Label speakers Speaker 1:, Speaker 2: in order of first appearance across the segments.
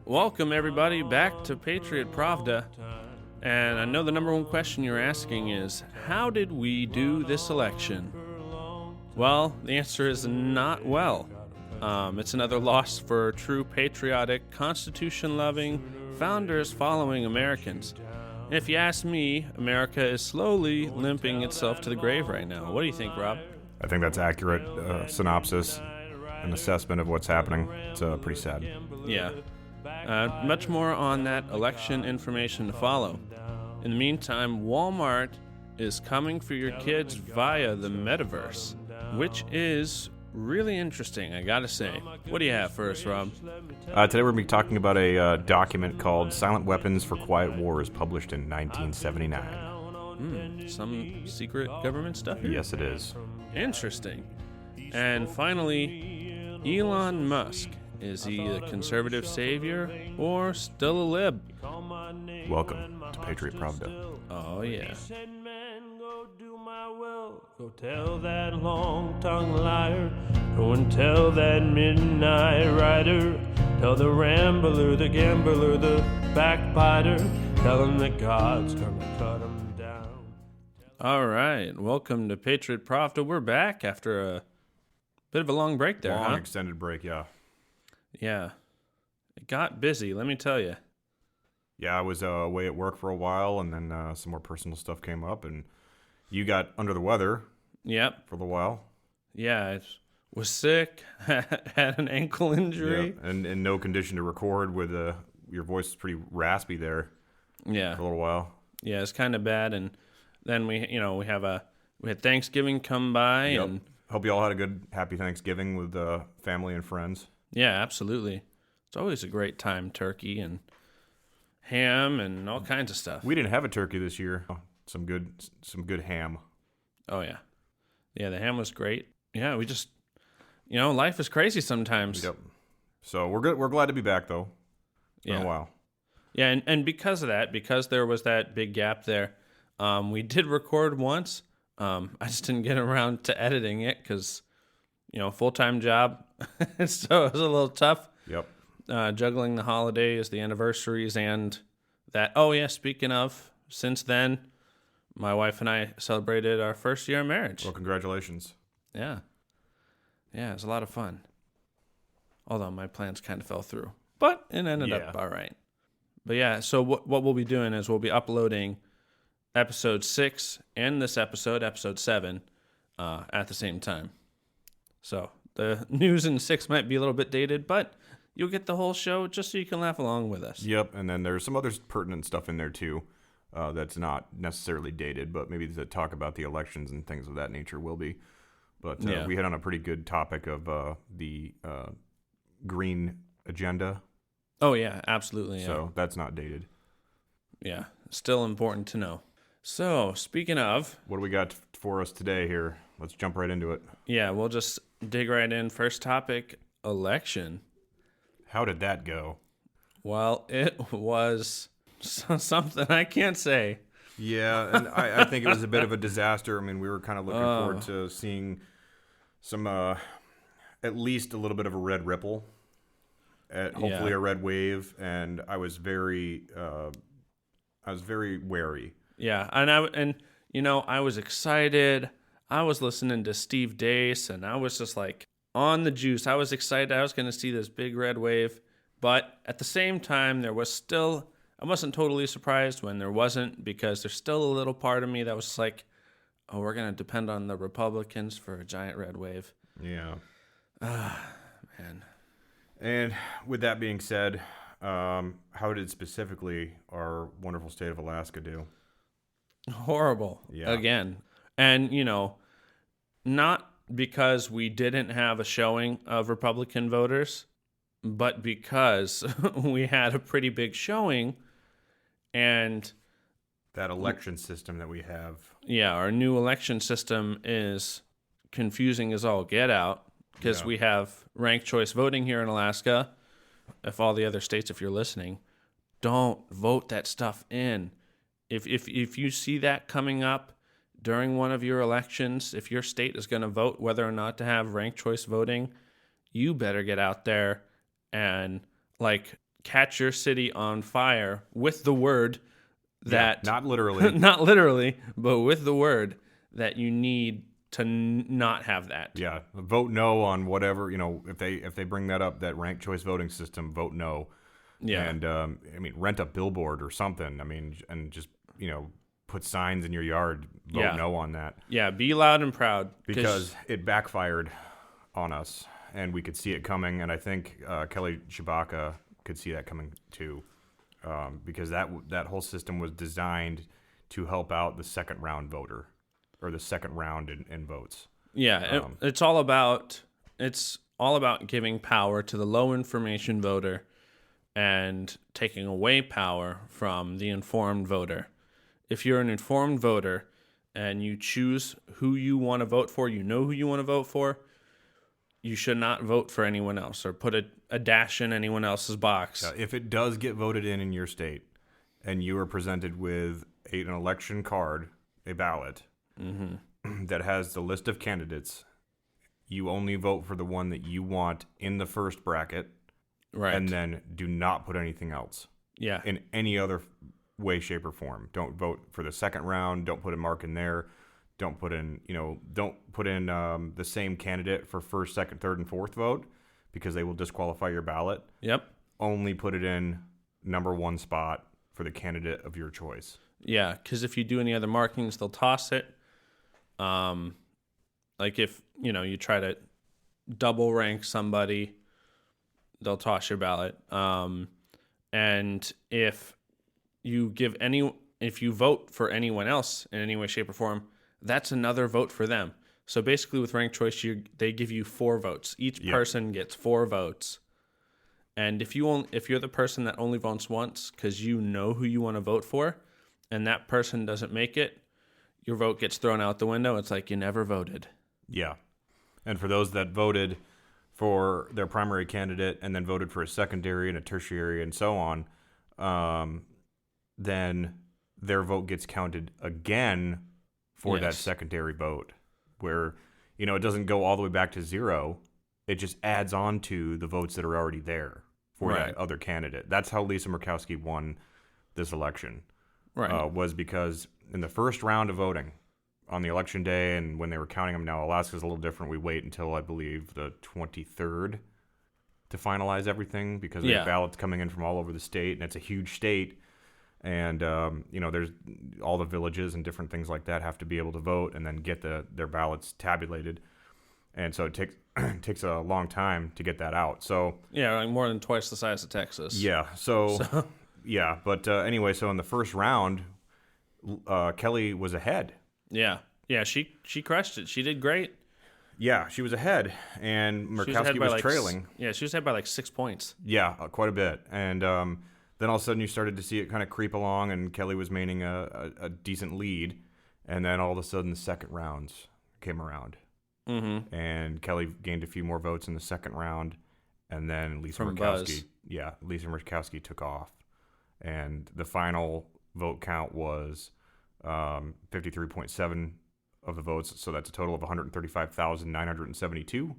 Speaker 1: Welcome, everybody, back to Patriot Pravda. And I know the number one question you're asking is, how did we do this election? Well, the answer is not well. It's another loss for true patriotic, constitution-loving, founders-following Americans. And if you ask me, America is slowly limping itself to the grave right now. What do you think, Rob?
Speaker 2: I think that's accurate synopsis and assessment of what's happening. It's pretty sad.
Speaker 1: Yeah. Much more on that election information to follow. In the meantime, Walmart is coming for your kids via the metaverse, which is really interesting, I gotta say. What do you have for us, Rob?
Speaker 2: Today we're going to be talking about a document called Silent Weapons for Quiet Wars, published in 1979.
Speaker 1: Some secret government stuff here?
Speaker 2: Yes, it is.
Speaker 1: Interesting. And finally, Elon Musk. Is he the conservative savior or still a lib?
Speaker 2: Welcome to Patriot Pravda.
Speaker 1: Oh, yeah.
Speaker 3: Go tell that long-tongued liar. Go and tell that midnight rider. Tell the rambler, the gambler, the backbiter. Tell him that God's gonna cut him down.
Speaker 1: All right. Welcome to Patriot Pravda. We're back after a bit of a long break there,
Speaker 2: Long
Speaker 1: huh?
Speaker 2: extended break, yeah.
Speaker 1: Yeah. It got busy, let me tell you.
Speaker 2: Yeah, I was away at work for a while, and then some more personal stuff came up, and you got under the weather
Speaker 1: Yep.
Speaker 2: for a little while.
Speaker 1: Yeah, I was sick, had an ankle injury.
Speaker 2: Yeah, and no condition to record with your voice is pretty raspy there
Speaker 1: Yeah.
Speaker 2: for a little while.
Speaker 1: Yeah, it's kind of bad. And then we had Thanksgiving come by,
Speaker 2: Yep.
Speaker 1: and
Speaker 2: Hope you all had a good, happy Thanksgiving with family and friends.
Speaker 1: yeah, absolutely. It's always a great time, turkey and ham and all kinds of stuff.
Speaker 2: We didn't have a turkey this year. Oh, some good ham.
Speaker 1: Oh yeah, yeah. The ham was great. Yeah, we just, life is crazy sometimes.
Speaker 2: Yep. So we're good. We're glad to be back though. It's been
Speaker 1: Yeah.
Speaker 2: a while.
Speaker 1: Yeah, and because of that, because there was that big gap there, we did record once. I just didn't get around to editing it because, full-time job, so it was a little tough.
Speaker 2: Yep.
Speaker 1: Juggling the holidays, the anniversaries, and that. Oh yeah, speaking of, since then, my wife and I celebrated our first year of marriage.
Speaker 2: Well, congratulations.
Speaker 1: Yeah, it was a lot of fun. Although my plans kind of fell through, but it ended up all right. But yeah, so what we'll be doing is we'll be uploading episode 6 and this episode 7, at the same time. So the news in 6 might be a little bit dated, but you'll get the whole show just so you can laugh along with us.
Speaker 2: Yep. And then there's some other pertinent stuff in there too. That's not necessarily dated, but maybe to talk about the elections and things of that nature will be. But we hit on a pretty good topic of the green agenda.
Speaker 1: Oh yeah, absolutely. Yeah.
Speaker 2: So that's not dated.
Speaker 1: Yeah, still important to know. So speaking of,
Speaker 2: What do we got for us today here? Let's jump right into it.
Speaker 1: yeah, we'll just dig right in. First topic, election.
Speaker 2: How did that go?
Speaker 1: Well, it was something I can't say.
Speaker 2: Yeah, and I think it was a bit of a disaster. I mean, we were kind of looking forward to seeing some, at least a little bit of a red ripple, hopefully a red wave, and I was very wary.
Speaker 1: Yeah, and I was excited. I was listening to Steve Deace, and I was just like on the juice. I was excited. I was going to see this big red wave, but at the same time, there was still. I wasn't totally surprised when there wasn't, because there's still a little part of me that was just like, oh, we're going to depend on the Republicans for a giant red wave.
Speaker 2: Yeah.
Speaker 1: Man.
Speaker 2: And with that being said, how did specifically our wonderful state of Alaska do?
Speaker 1: Horrible.
Speaker 2: Yeah.
Speaker 1: Again. And, not because we didn't have a showing of Republican voters, but because we had a pretty big showing. And
Speaker 2: That election system that we have.
Speaker 1: yeah, our new election system is confusing as all get out, because we have ranked choice voting here in Alaska. If all the other states, if you're listening, don't vote that stuff in. If you see that coming up during one of your elections, if your state is going to vote whether or not to have ranked choice voting, you better get out there and catch your city on fire with the word that
Speaker 2: not literally,
Speaker 1: not literally, but with the word that you need to not have that.
Speaker 2: Yeah, vote no on whatever, if they bring that up, that ranked choice voting system, vote no.
Speaker 1: Yeah.
Speaker 2: And rent a billboard or something. And just put signs in your yard, vote no on that.
Speaker 1: Yeah, be loud and proud,
Speaker 2: because it backfired on us and we could see it coming, and I think Kelly Tshibaka could see that coming too. Because that whole system was designed to help out the second round voter, or the second round in votes.
Speaker 1: Yeah, it's all about giving power to the low information voter and taking away power from the informed voter. If you're an informed voter and you choose who you want to vote for, you know who you want to vote for, you should not vote for anyone else or put a dash in anyone else's box.
Speaker 2: If it does get voted in your state and you are presented with an election card, a ballot, that has the list of candidates, you only vote for the one that you want in the first bracket,
Speaker 1: right? And
Speaker 2: then do not put anything else in any other way, shape, or form. Don't vote for the second round. Don't put a mark in there. Don't put in, the same candidate for first, second, third, and fourth vote, because they will disqualify your ballot.
Speaker 1: Yep.
Speaker 2: Only put it in number one spot for the candidate of your choice.
Speaker 1: Yeah, because if you do any other markings, they'll toss it. Like if, you try to double rank somebody, they'll toss your ballot. And if you vote for anyone else in any way, shape, or form, that's another vote for them. So basically with ranked choice, they give you 4 votes. Each person gets 4 votes. And if you're the person that only votes once because you know who you want to vote for, and that person doesn't make it, your vote gets thrown out the window. It's like you never voted.
Speaker 2: Yeah. And for those that voted for their primary candidate and then voted for a secondary and a tertiary and so on, then their vote gets counted again for that secondary vote, where, it doesn't go all the way back to 0. It just adds on to the votes that are already there for that other candidate. That's how Lisa Murkowski won this election.
Speaker 1: Right.
Speaker 2: Was because in the first round of voting on the election day, and when they were counting them, now Alaska's a little different. We wait until, I believe, the 23rd to finalize everything, because we have ballots coming in from all over the state, and it's a huge state. And, there's all the villages and different things like that have to be able to vote and then get their ballots tabulated. And so it takes a long time to get that out. So
Speaker 1: like more than twice the size of Texas.
Speaker 2: Yeah. So yeah. But anyway, so in the first round, Kelly was ahead.
Speaker 1: Yeah. Yeah. She crushed it. She did great.
Speaker 2: Yeah, she was ahead, and Murkowski was trailing.
Speaker 1: She was ahead by like 6 points.
Speaker 2: Yeah, quite a bit. And then all of a sudden you started to see it kind of creep along, and Kelly was maintaining a decent lead. And then all of a sudden the second rounds came around. Mm-hmm. And Kelly gained a few more votes in the second round. And then Lisa Murkowski took off. And the final vote count was 53.7 of the votes. So that's a total of 135,972.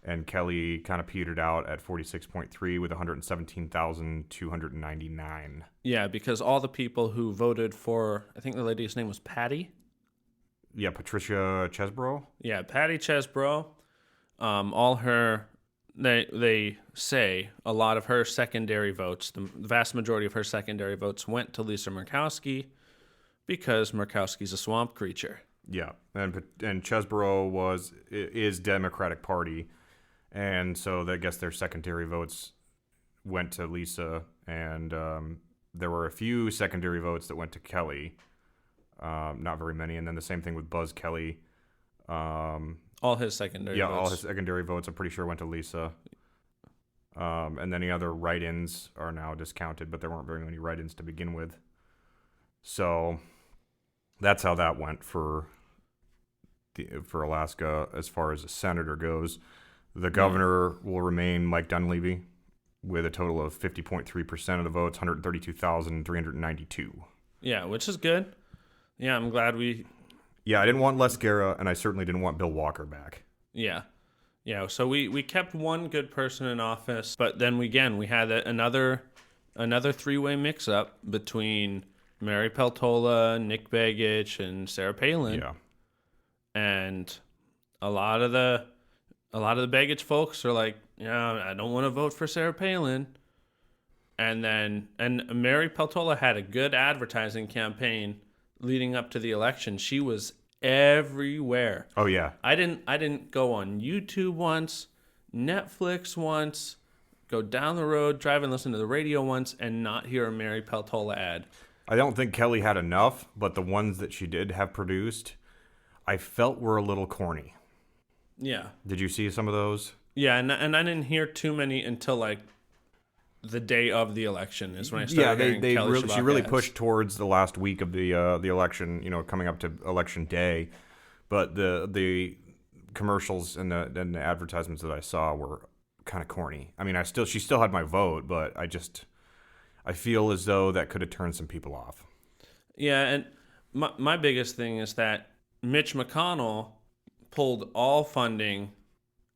Speaker 2: And Kelly kind of petered out at 46.3 with 117,299.
Speaker 1: Yeah, because all the people who voted for, I think the lady's name was Patty.
Speaker 2: Yeah, Patricia Chesbrough.
Speaker 1: Yeah, Patty Chesbrough. They say a lot of her secondary votes, the vast majority of her secondary votes went to Lisa Murkowski because Murkowski's a swamp creature.
Speaker 2: Yeah, and Chesbrough is Democratic Party. And so I guess their secondary votes went to Lisa, and there were a few secondary votes that went to Kelly, not very many. And then the same thing with Buzz Kelly.
Speaker 1: All his secondary votes.
Speaker 2: Yeah, all his secondary votes, I'm pretty sure, went to Lisa. And then the other write-ins are now discounted, but there weren't very many write-ins to begin with. So that's how that went for Alaska as far as a senator goes. The governor will remain Mike Dunleavy with a total of 50.3% of the votes, 132,392.
Speaker 1: Yeah, which is good. Yeah, I'm glad we...
Speaker 2: Yeah, I didn't want Les Guerra, and I certainly didn't want Bill Walker back.
Speaker 1: Yeah. Yeah, so we kept one good person in office, but then we had another another three-way mix-up between Mary Peltola, Nick Begich, and Sarah Palin.
Speaker 2: Yeah.
Speaker 1: And a lot of the Begich folks are like, yeah, I don't want to vote for Sarah Palin. And Mary Peltola had a good advertising campaign leading up to the election. She was everywhere.
Speaker 2: Oh yeah.
Speaker 1: I didn't go on YouTube once, Netflix once, go down the road, drive and listen to the radio once, and not hear a Mary Peltola ad.
Speaker 2: I don't think Kelly had enough, but the ones that she did have produced, I felt were a little corny.
Speaker 1: Yeah.
Speaker 2: Did you see some of those?
Speaker 1: Yeah, and I didn't hear too many until like the day of the election is when I started hearing Kelly Shabaka
Speaker 2: she really
Speaker 1: ads.
Speaker 2: pushed towards the last week of the election, coming up to election day. But the commercials and the advertisements that I saw were kind of corny. I mean, she still had my vote, but I feel as though that could have turned some people off.
Speaker 1: Yeah, and my biggest thing is that Mitch McConnell pulled all funding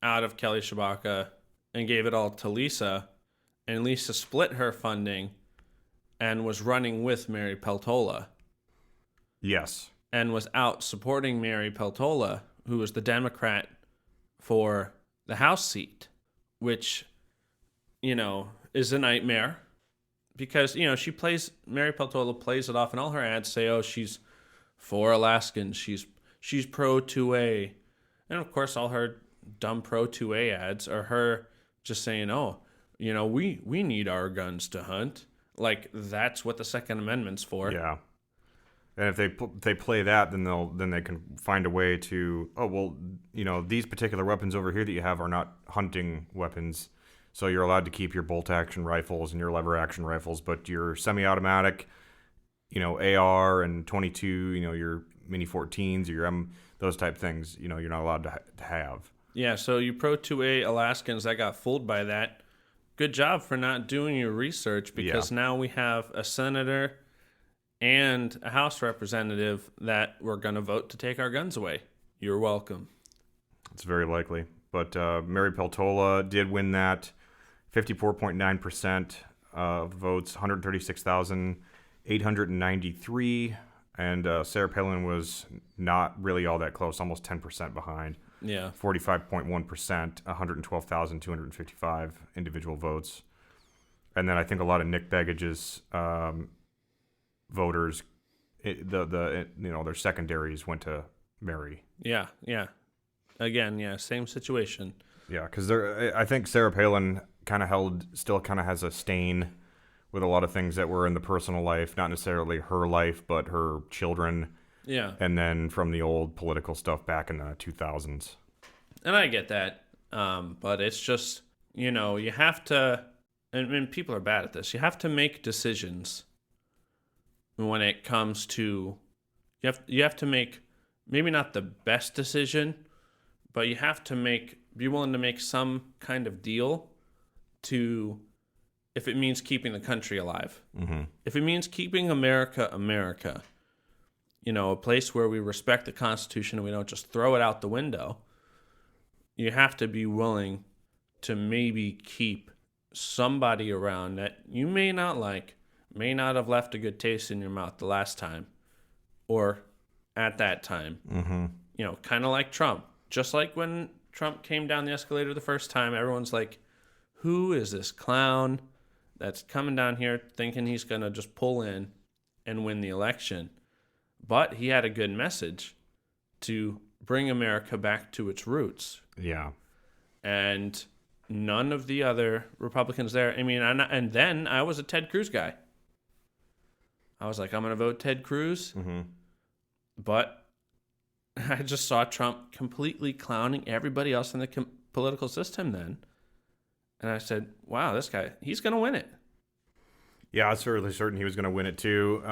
Speaker 1: out of Kelly Shabaka and gave it all to Lisa, and Lisa split her funding and was running with Mary Peltola.
Speaker 2: Yes.
Speaker 1: And was out supporting Mary Peltola, who was the Democrat for the House seat, which, is a nightmare because, Mary Peltola plays it off in all her ads, say, oh, she's for Alaskans, she's pro 2A. And of course, all her dumb pro 2A ads are her just saying, oh, we need our guns to hunt. Like, that's what the Second Amendment's for.
Speaker 2: Yeah. And if they play that, then they can find a way to, oh, well, these particular weapons over here that you have are not hunting weapons. So you're allowed to keep your bolt action rifles and your lever action rifles, but your semi-automatic, AR and 22, your mini 14s, your those type things, you're not allowed to have.
Speaker 1: Yeah, so you pro 2A Alaskans that got fooled by that, good job for not doing your research, because now we have a senator and a House representative that we're going to vote to take our guns away. You're welcome.
Speaker 2: It's very likely. But Mary Peltola did win that, 54.9% of votes, 136,893. And Sarah Palin was not really all that close, almost 10% behind.
Speaker 1: Yeah.
Speaker 2: 45.1%, 112,255 individual votes. And then I think a lot of Nick Begich's voters, their secondaries went to Mary.
Speaker 1: Yeah. Again, same situation.
Speaker 2: Yeah, because I think Sarah Palin still has a stain with a lot of things that were in the personal life, not necessarily her life, but her children.
Speaker 1: Yeah.
Speaker 2: And then from the old political stuff back in the 2000s.
Speaker 1: And I get that. But it's just, you have to, and people are bad at this, you have to make decisions when it comes to, you have to make maybe not the best decision, but you have to be willing to make some kind of deal if it means keeping the country alive.
Speaker 2: Mm-hmm.
Speaker 1: If it means keeping America, a place where we respect the Constitution and we don't just throw it out the window, you have to be willing to maybe keep somebody around that you may not like, may not have left a good taste in your mouth the last time or at that time.
Speaker 2: Mm-hmm.
Speaker 1: Kind of like Trump. Just like when Trump came down the escalator the first time, everyone's like, who is this clown that's coming down here thinking he's going to just pull in and win the election? But he had a good message to bring America back to its roots.
Speaker 2: Yeah.
Speaker 1: And none of the other Republicans there. I mean, and then I was a Ted Cruz guy. I was like, I'm going to vote Ted Cruz.
Speaker 2: Mm-hmm.
Speaker 1: But I just saw Trump completely clowning everybody else in the political system then. And I said, wow, this guy, he's going to win it.
Speaker 2: Yeah, I was fairly certain he was going to win it too.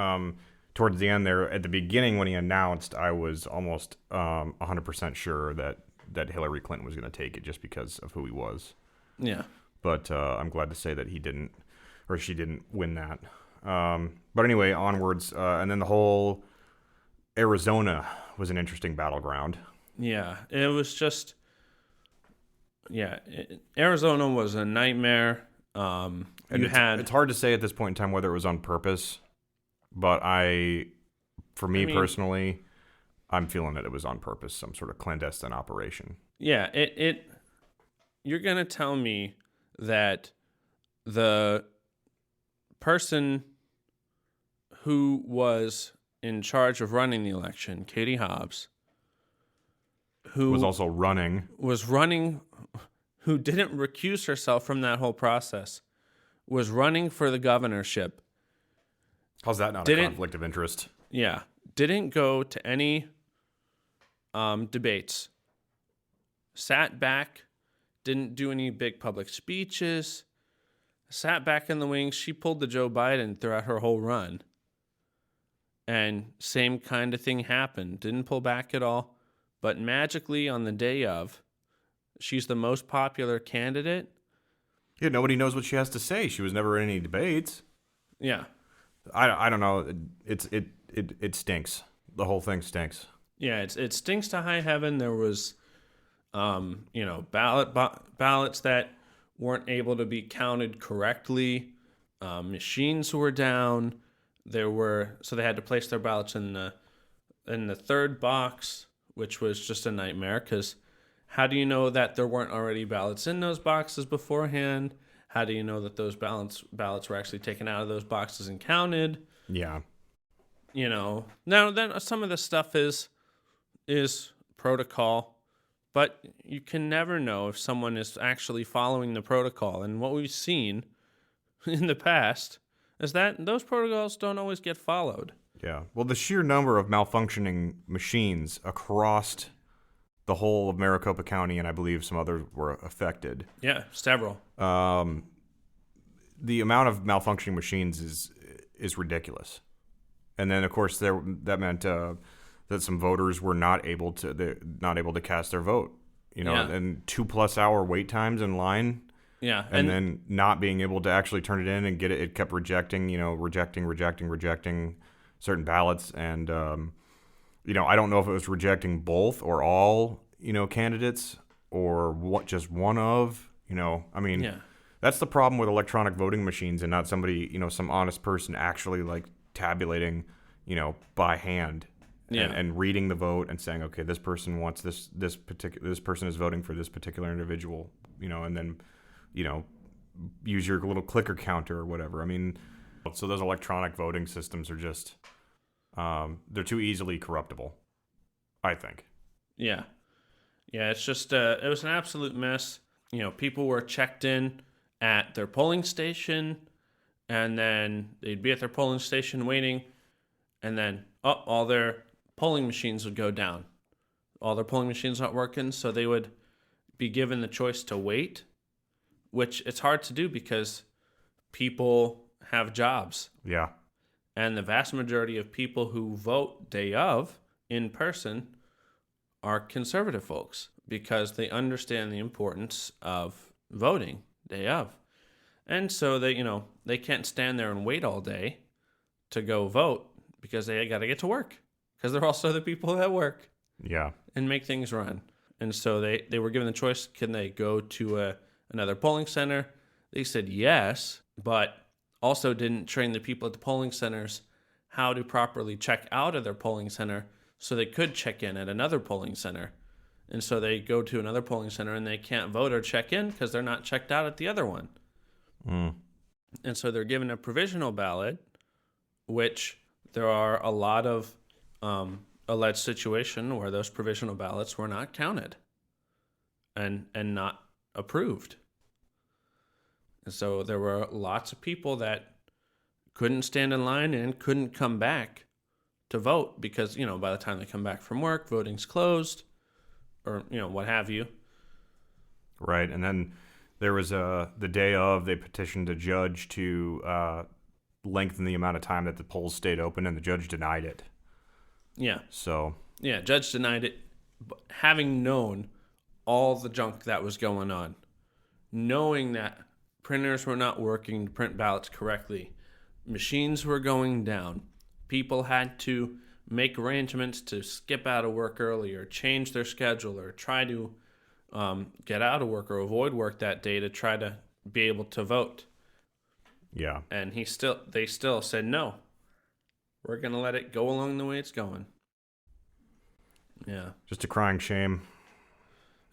Speaker 2: Towards the end there, at the beginning when he announced, I was almost 100% sure that Hillary Clinton was going to take it just because of who he was.
Speaker 1: Yeah.
Speaker 2: But I'm glad to say that she didn't win that. But anyway, onwards. And then the whole Arizona was an interesting battleground.
Speaker 1: Yeah, it was just... Yeah, Arizona was a nightmare.
Speaker 2: And it's hard to say at this point in time whether it was on purpose, but personally, I'm feeling that it was on purpose, some sort of clandestine operation.
Speaker 1: Yeah, you're going to tell me that the person who was in charge of running the election, Katie Hobbs, who
Speaker 2: was also running,
Speaker 1: who didn't recuse herself from that whole process, was running for the governorship.
Speaker 2: How's that not a conflict of interest?
Speaker 1: Yeah. Didn't go to any debates. Sat back, didn't do any big public speeches, sat back in the wings. She pulled the Joe Biden throughout her whole run. And same kind of thing happened. Didn't pull back at all. But magically on the day of, she's the most popular candidate.
Speaker 2: Yeah, nobody knows what she has to say. She was never in any debates.
Speaker 1: Yeah.
Speaker 2: I don't know. It stinks. The whole thing stinks.
Speaker 1: Yeah, it stinks to high heaven. There was, ballots that weren't able to be counted correctly. Machines were down. So they had to place their ballots in the third box, which was just a nightmare. Because how do you know that there weren't already ballots in those boxes beforehand? How do you know that those ballots were actually taken out of those boxes and counted?
Speaker 2: Yeah.
Speaker 1: Now then some of this stuff is protocol, but you can never know if someone is actually following the protocol. And what we've seen in the past is that those protocols don't always get followed.
Speaker 2: Yeah. Well, the sheer number of malfunctioning machines across the whole of Maricopa County, and I believe some others were affected.
Speaker 1: Yeah, several.
Speaker 2: The amount of malfunctioning machines is ridiculous. And then, of course, that meant that some voters were not able to cast their vote. And 2+ hour wait times in line.
Speaker 1: Yeah,
Speaker 2: and then not being able to actually turn it in and get it. It kept rejecting certain ballots, and I don't know if it was rejecting both or all candidates or just one of. That's the problem with electronic voting machines, and not somebody some honest person actually like tabulating by hand. And reading the vote and saying, okay, this person wants this person is voting for this particular individual, and then use your little clicker counter or whatever. So those electronic voting systems are just they're too easily corruptible, I think.
Speaker 1: Yeah, it's just it was an absolute mess. People were checked in at their polling station, and then they'd be at their polling station waiting, and then all their polling machines would go down. All their polling machines not working, so they would be given the choice to wait, which it's hard to do because people have jobs.
Speaker 2: Yeah.
Speaker 1: And the vast majority of people who vote day of in person are conservative folks because they understand the importance of voting day of. And so they can't stand there and wait all day to go vote because they got to get to work because they're also the people that work.
Speaker 2: Yeah.
Speaker 1: And make things run. And so they were given the choice, can they go to another polling center? They said yes, but also didn't train the people at the polling centers how to properly check out of their polling center so they could check in at another polling center. And so they go to another polling center and they can't vote or check in because they're not checked out at the other one.
Speaker 2: Mm.
Speaker 1: And so they're given a provisional ballot, which there are a lot of alleged situation where those provisional ballots were not counted and not approved. And so there were lots of people that couldn't stand in line and couldn't come back to vote because, by the time they come back from work, voting's closed or, what have you.
Speaker 2: Right. And then there was the day of, they petitioned a judge to lengthen the amount of time that the polls stayed open, and the judge denied it.
Speaker 1: Yeah.
Speaker 2: So.
Speaker 1: Yeah, judge denied it, having known all the junk that was going on, knowing that printers were not working to print ballots correctly, machines were going down, people had to make arrangements to skip out of work early or change their schedule or try to get out of work or avoid work that day to try to be able to vote.
Speaker 2: Yeah.
Speaker 1: And they still said, no, we're going to let it go along the way it's going. Yeah.
Speaker 2: Just a crying shame.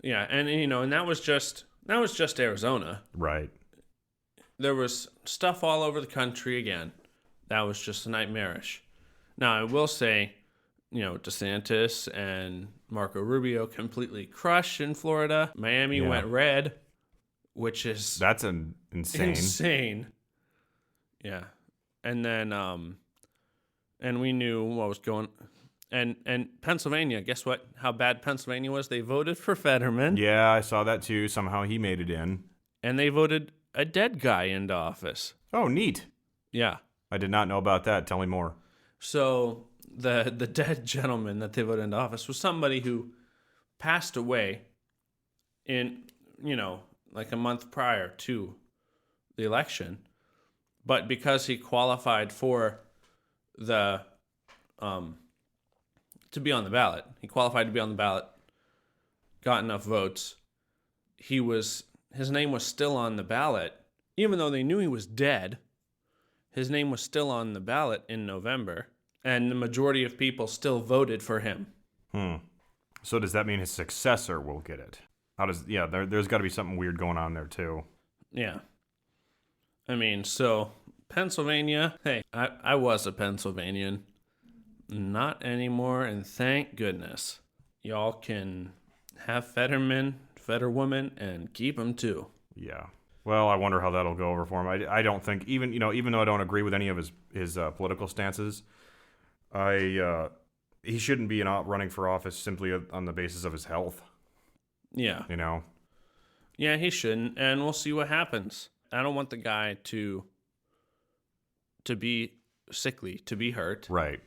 Speaker 1: Yeah. And, and that was just Arizona.
Speaker 2: Right.
Speaker 1: There was stuff all over the country again. That was just nightmarish. Now, I will say, DeSantis and Marco Rubio completely crushed in Florida. Miami went red, which is...
Speaker 2: That's insane.
Speaker 1: Insane. Yeah. And then, and we knew what was going... And Pennsylvania, guess what? How bad Pennsylvania was? They voted for Fetterman.
Speaker 2: Yeah, I saw that too. Somehow he made it in.
Speaker 1: And they voted a dead guy into office.
Speaker 2: Oh, neat.
Speaker 1: Yeah.
Speaker 2: I did not know about that. Tell me more.
Speaker 1: So the dead gentleman that they voted into office was somebody who passed away in, like a month prior to the election. But because he qualified for to be on the ballot, got enough votes, his name was still on the ballot, even though they knew he was dead. His name was still on the ballot in November, and the majority of people still voted for him.
Speaker 2: So does that mean his successor will get it? There's got to be something weird going on there too.
Speaker 1: Yeah. I mean, so Pennsylvania, hey, I was a Pennsylvanian. Not anymore, and thank goodness. Y'all can have Fetterwoman, and keep him too.
Speaker 2: Yeah. Well, I wonder how that'll go over for him. I don't think, even though I don't agree with any of his political stances, he shouldn't be running for office simply on the basis of his health.
Speaker 1: Yeah. Yeah, he shouldn't, and we'll see what happens. I don't want the guy to be sickly, to be hurt.
Speaker 2: Right.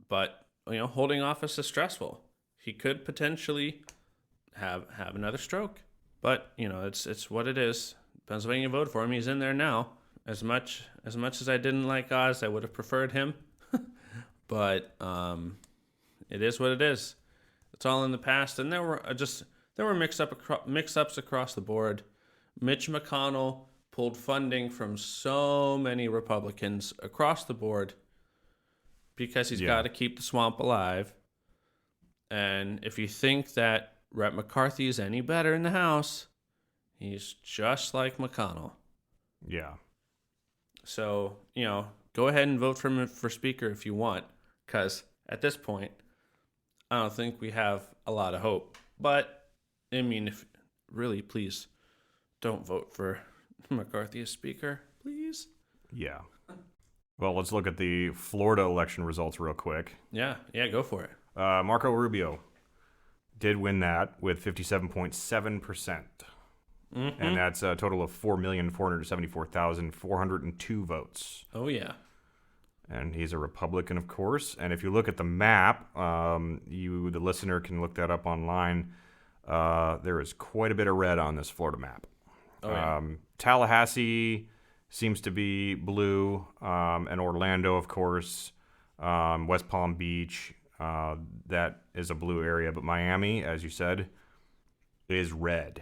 Speaker 1: But, holding office is stressful. He could potentially have another stroke. But, it's what it is. Pennsylvania voted for him. He's in there now. As much as I didn't like Oz, I would have preferred him. But it is what it is. It's all in the past. And there were mix-ups across the board. Mitch McConnell pulled funding from so many Republicans across the board because he's got to keep the swamp alive. And if you think that Rep. McCarthy is any better in the House, he's just like McConnell.
Speaker 2: Yeah.
Speaker 1: So, go ahead and vote for him for Speaker if you want, because at this point, I don't think we have a lot of hope. But, I mean, please don't vote for McCarthy as Speaker, please.
Speaker 2: Yeah. Well, let's look at the Florida election results real quick.
Speaker 1: Yeah, go for it.
Speaker 2: Marco Rubio did win that with 57.7%. And that's a total of 4,474,402 votes.
Speaker 1: Oh, yeah.
Speaker 2: And he's a Republican, of course. And if you look at the map, the listener can look that up online. There is quite a bit of red on this Florida map.
Speaker 1: Oh, yeah.
Speaker 2: Tallahassee seems to be blue, and Orlando, of course. West Palm Beach, that is a blue area. But Miami, as you said, is red.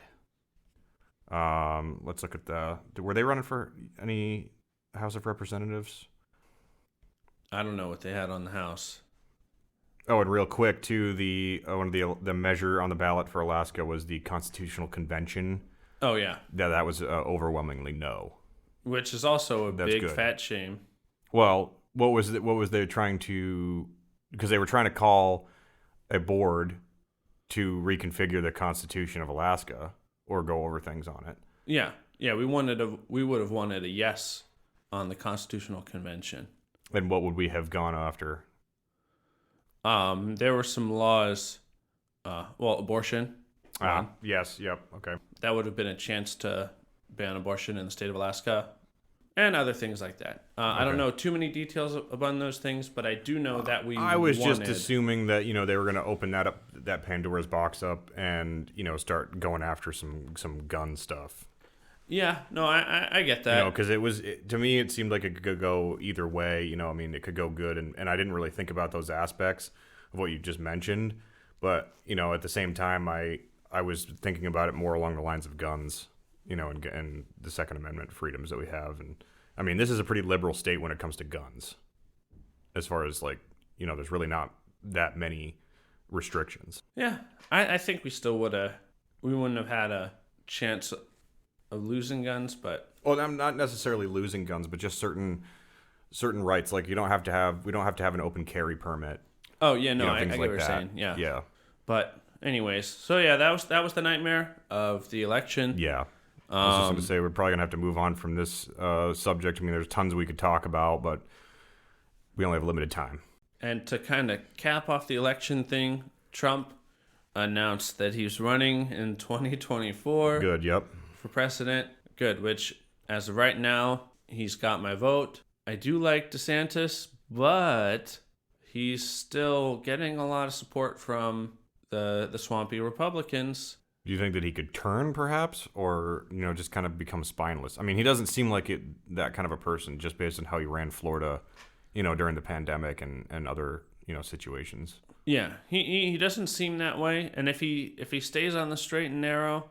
Speaker 2: Let's look at were they running for any House of Representatives?
Speaker 1: I don't know what they had on the House.
Speaker 2: Oh, and real quick, too, one of the measure on the ballot for Alaska was the Constitutional Convention.
Speaker 1: Oh, yeah.
Speaker 2: That was overwhelmingly no.
Speaker 1: Which is also a big
Speaker 2: good.
Speaker 1: fat shame.
Speaker 2: Well, what was they trying to... Because they were trying to call a board to reconfigure the Constitution of Alaska or go over things on it.
Speaker 1: Yeah. We would have wanted a yes on the Constitutional Convention.
Speaker 2: And what would we have gone after?
Speaker 1: There were some laws. Abortion.
Speaker 2: Yes. Yep. Okay.
Speaker 1: That would have been a chance to ban abortion in the state of Alaska, and other things like that. Okay. I don't know too many details about those things, but I do know that I was
Speaker 2: just assuming that they were going to open that Pandora's box up, and start going after some gun stuff.
Speaker 1: Yeah, no, I get that.
Speaker 2: Because to me, it seemed like it could go either way. It could go good, and I didn't really think about those aspects of what you just mentioned. But at the same time, I was thinking about it more along the lines of guns. and the Second Amendment freedoms that we have. And I mean, this is a pretty liberal state when it comes to guns, as far as there's really not that many restrictions.
Speaker 1: Yeah, I think we wouldn't have had a chance of losing guns, but
Speaker 2: I'm not necessarily losing guns, but just certain rights. Like we don't have to have an open carry permit.
Speaker 1: Oh yeah, no, I
Speaker 2: things
Speaker 1: get
Speaker 2: like
Speaker 1: what you're
Speaker 2: that.
Speaker 1: saying. Yeah.
Speaker 2: Yeah.
Speaker 1: But anyways, so yeah, that was the nightmare of the election.
Speaker 2: Yeah. I was just going to say we're probably going to have to move on from this subject. I mean, there's tons we could talk about, but we only have limited time.
Speaker 1: And to kind of cap off the election thing, Trump announced that he's running in 2024.
Speaker 2: Good, yep.
Speaker 1: For president. Good, which as of right now, he's got my vote. I do like DeSantis, but he's still getting a lot of support from the swampy Republicans.
Speaker 2: Do you think that he could turn, perhaps, or just kind of become spineless? I mean, he doesn't seem like that kind of a person, just based on how he ran Florida, during the pandemic and other situations.
Speaker 1: Yeah, he doesn't seem that way, and if he stays on the straight and narrow,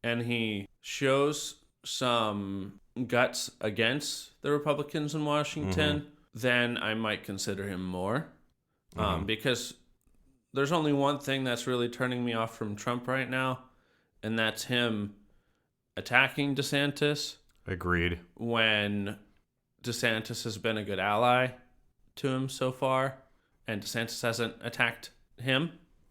Speaker 1: and he shows some guts against the Republicans in Washington, then I might consider him more, because there's only one thing that's really turning me off from Trump right now, and that's him attacking DeSantis.
Speaker 2: Agreed.
Speaker 1: When DeSantis has been a good ally to him so far, and DeSantis hasn't attacked him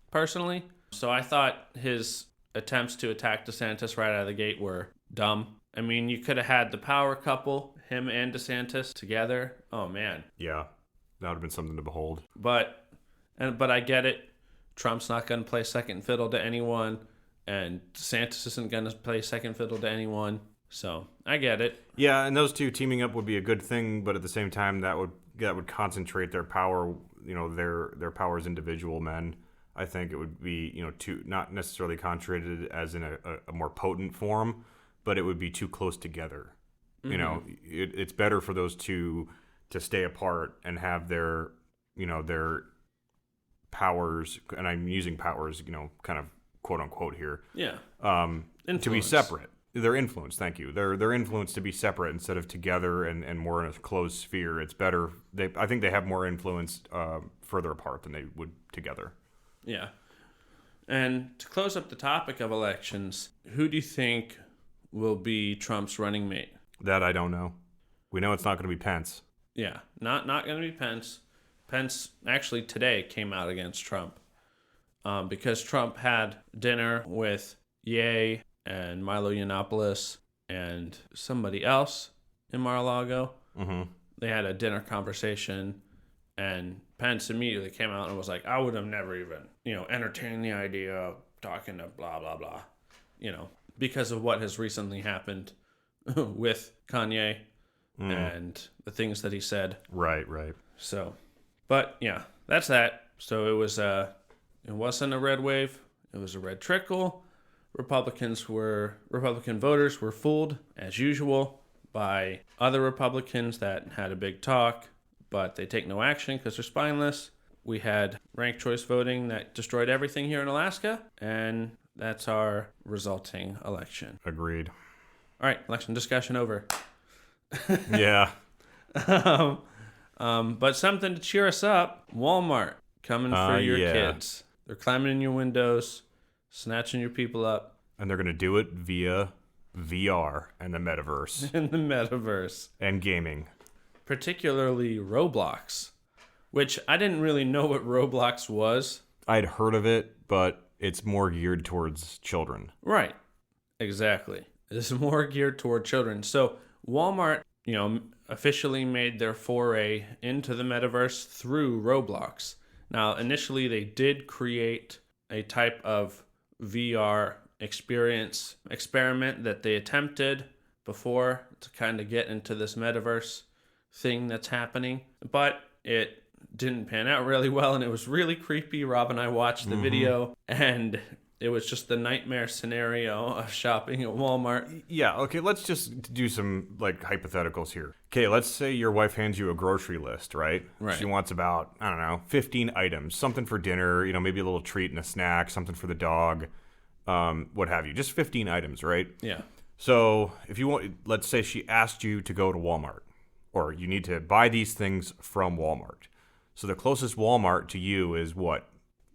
Speaker 1: personally. So I thought his attempts to attack DeSantis right out of the gate were dumb. I mean, you could have had the power couple, him and DeSantis, together. Oh, man.
Speaker 2: Yeah, that would have been something to behold.
Speaker 1: But I get it. Trump's not going to play second fiddle to anyone, and DeSantis isn't going to play second fiddle to anyone. So I get it.
Speaker 2: Yeah, and those two teaming up would be a good thing, but at the same time, that would concentrate their power, their power as individual men. I think it would be, not necessarily concentrated as in a more potent form, but it would be too close together. Mm-hmm. It's better for those two to stay apart and have their powers, and I'm using powers, kind of quote unquote here.
Speaker 1: Yeah.
Speaker 2: To be separate. Their influence, thank you. Their influence to be separate instead of together and more in a closed sphere. It's better. I think they have more influence further apart than they would together.
Speaker 1: Yeah. And to close up the topic of elections, who do you think will be Trump's running mate?
Speaker 2: That I don't know. We know it's not going to be Pence.
Speaker 1: Yeah, not going to be Pence. Pence actually today came out against Trump because Trump had dinner with Ye and Milo Yiannopoulos and somebody else in Mar-a-Lago. Mm-hmm. They had a dinner conversation, and Pence immediately came out and was like, I would have never even, entertained the idea of talking to blah, blah, blah, because of what has recently happened with Kanye and the things that he said.
Speaker 2: Right.
Speaker 1: So, but yeah, that's that. So it wasn't a red wave. It was a red trickle. Republican voters were fooled, as usual, by other Republicans that had a big talk, but they take no action because they're spineless. We had ranked choice voting that destroyed everything here in Alaska, and that's our resulting election.
Speaker 2: Agreed.
Speaker 1: All right, election discussion over.
Speaker 2: Yeah.
Speaker 1: But something to cheer us up, Walmart coming for your kids. They're climbing in your windows, snatching your people up.
Speaker 2: And they're going to do it via VR and the metaverse.
Speaker 1: In the metaverse.
Speaker 2: And gaming.
Speaker 1: Particularly Roblox, which I didn't really know what Roblox was.
Speaker 2: I'd heard of it, but it's more geared towards children.
Speaker 1: Right. Exactly. It's more geared toward children. So Walmart, officially made their foray into the metaverse through Roblox. Now, initially, they did create a type of VR experiment that they attempted before to kind of get into this metaverse thing that's happening, but it didn't pan out really well, and it was really creepy. Rob and I watched the video, and it was just the nightmare scenario of shopping at Walmart.
Speaker 2: Yeah, okay, let's just do some hypotheticals here. Okay, let's say your wife hands you a grocery list, right?
Speaker 1: Right.
Speaker 2: She wants about, 15 items, something for dinner, maybe a little treat and a snack, something for the dog, what have you. Just 15 items, right?
Speaker 1: Yeah.
Speaker 2: So if you want, let's say she asked you to go to Walmart, or you need to buy these things from Walmart. So the closest Walmart to you is what,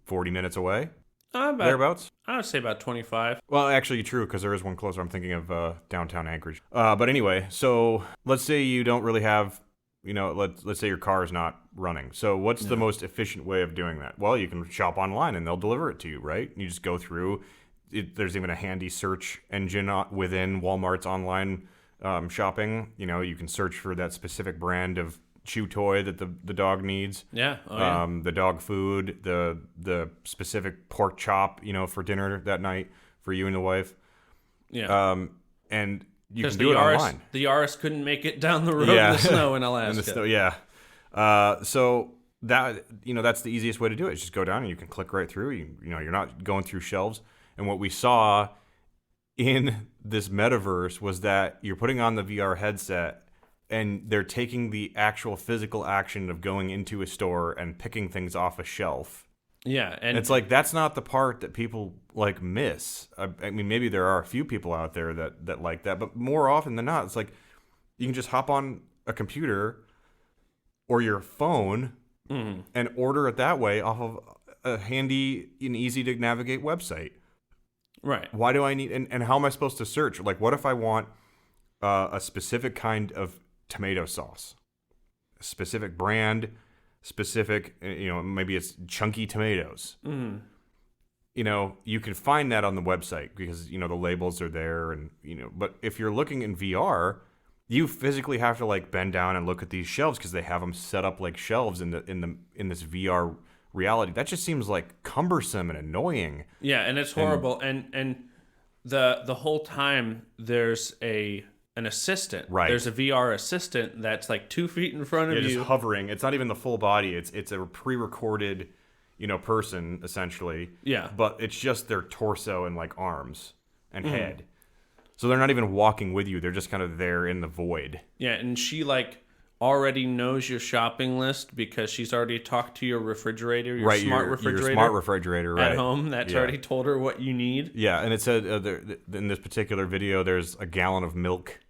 Speaker 2: 40 minutes away? Thereabouts?
Speaker 1: I would say about 25.
Speaker 2: Well, actually, true, because there is one closer. I'm thinking of downtown Anchorage. But anyway, so let's say you don't really have, let's say your car is not running. So what's the most efficient way of doing that? Well, you can shop online and they'll deliver it to you, right? You just go through. There's even a handy search engine within Walmart's online shopping. You can search for that specific brand of chew toy that the dog needs.
Speaker 1: Yeah.
Speaker 2: The dog food, the specific pork chop, for dinner that night for you and the wife.
Speaker 1: Yeah.
Speaker 2: And you can do it online.
Speaker 1: The Yaris couldn't make it down the road in the snow in Alaska.
Speaker 2: In the snow, yeah. So that that's the easiest way to do it. Is just go down and you can click right through. You're not going through shelves. And what we saw in this metaverse was that you're putting on the VR headset and they're taking the actual physical action of going into a store and picking things off a shelf.
Speaker 1: Yeah, and
Speaker 2: it's like that's not the part that people miss. I mean, maybe there are a few people out there that like that, but more often than not, it's like you can just hop on a computer or your phone and order it that way off of a handy and easy to navigate website.
Speaker 1: Right.
Speaker 2: Why do I need and how am I supposed to search? Like, what if I want a specific kind of tomato sauce, a specific brand, specific, maybe it's chunky tomatoes. You can find that on the website because, the labels are there and, but if you're looking in VR, you physically have to bend down and look at these shelves because they have them set up like shelves in this VR reality. That just seems cumbersome and annoying.
Speaker 1: Yeah. And it's horrible. And the whole time there's an assistant.
Speaker 2: Right.
Speaker 1: There's a VR assistant that's 2 feet in front of you.
Speaker 2: Just hovering. It's not even the full body. It's a pre-recorded, person essentially.
Speaker 1: Yeah.
Speaker 2: But it's just their torso and arms and head. So they're not even walking with you. They're just kind of there in the void.
Speaker 1: Yeah, and she already knows your shopping list because she's already talked to your refrigerator, your smart refrigerator
Speaker 2: right.
Speaker 1: at home. That's already told her what you need.
Speaker 2: Yeah, and it said in this particular video, there's a gallon of milk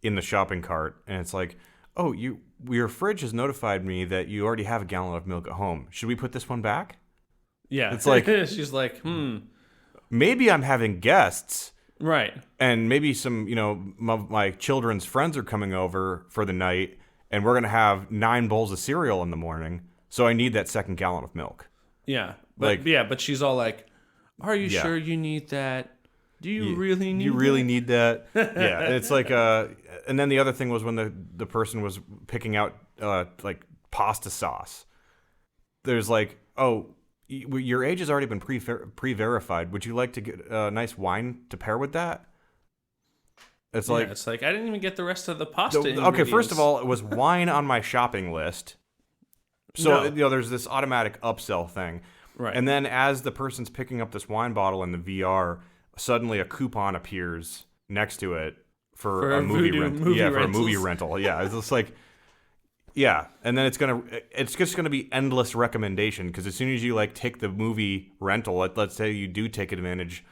Speaker 2: in the shopping cart, and it's like, oh, your fridge has notified me that you already have a gallon of milk at home. Should we put this one back?
Speaker 1: Yeah,
Speaker 2: it's like
Speaker 1: she's like,
Speaker 2: maybe I'm having guests,
Speaker 1: right?
Speaker 2: And maybe some, my children's friends are coming over for the night, and we're gonna have 9 bowls of cereal in the morning, so I need that second gallon of milk.
Speaker 1: Yeah, but she's all like, "Are you sure you need that? Do you really need?
Speaker 2: Do you really need that?" Yeah, it's and then the other thing was when the person was picking out pasta sauce. There's oh, your age has already been pre-verified. Would you like to get a nice wine to pair with that? It's I
Speaker 1: didn't even get the rest of the pasta.
Speaker 2: Okay, first of all, it was wine on my shopping list. So there's this automatic upsell thing.
Speaker 1: Right.
Speaker 2: And then as the person's picking up this wine bottle in the VR, suddenly a coupon appears next to it for a movie rental. Yeah, for a movie rental. Yeah, it's just and then it's just gonna be endless recommendation because as soon as you take the movie rental, let's say you do take advantage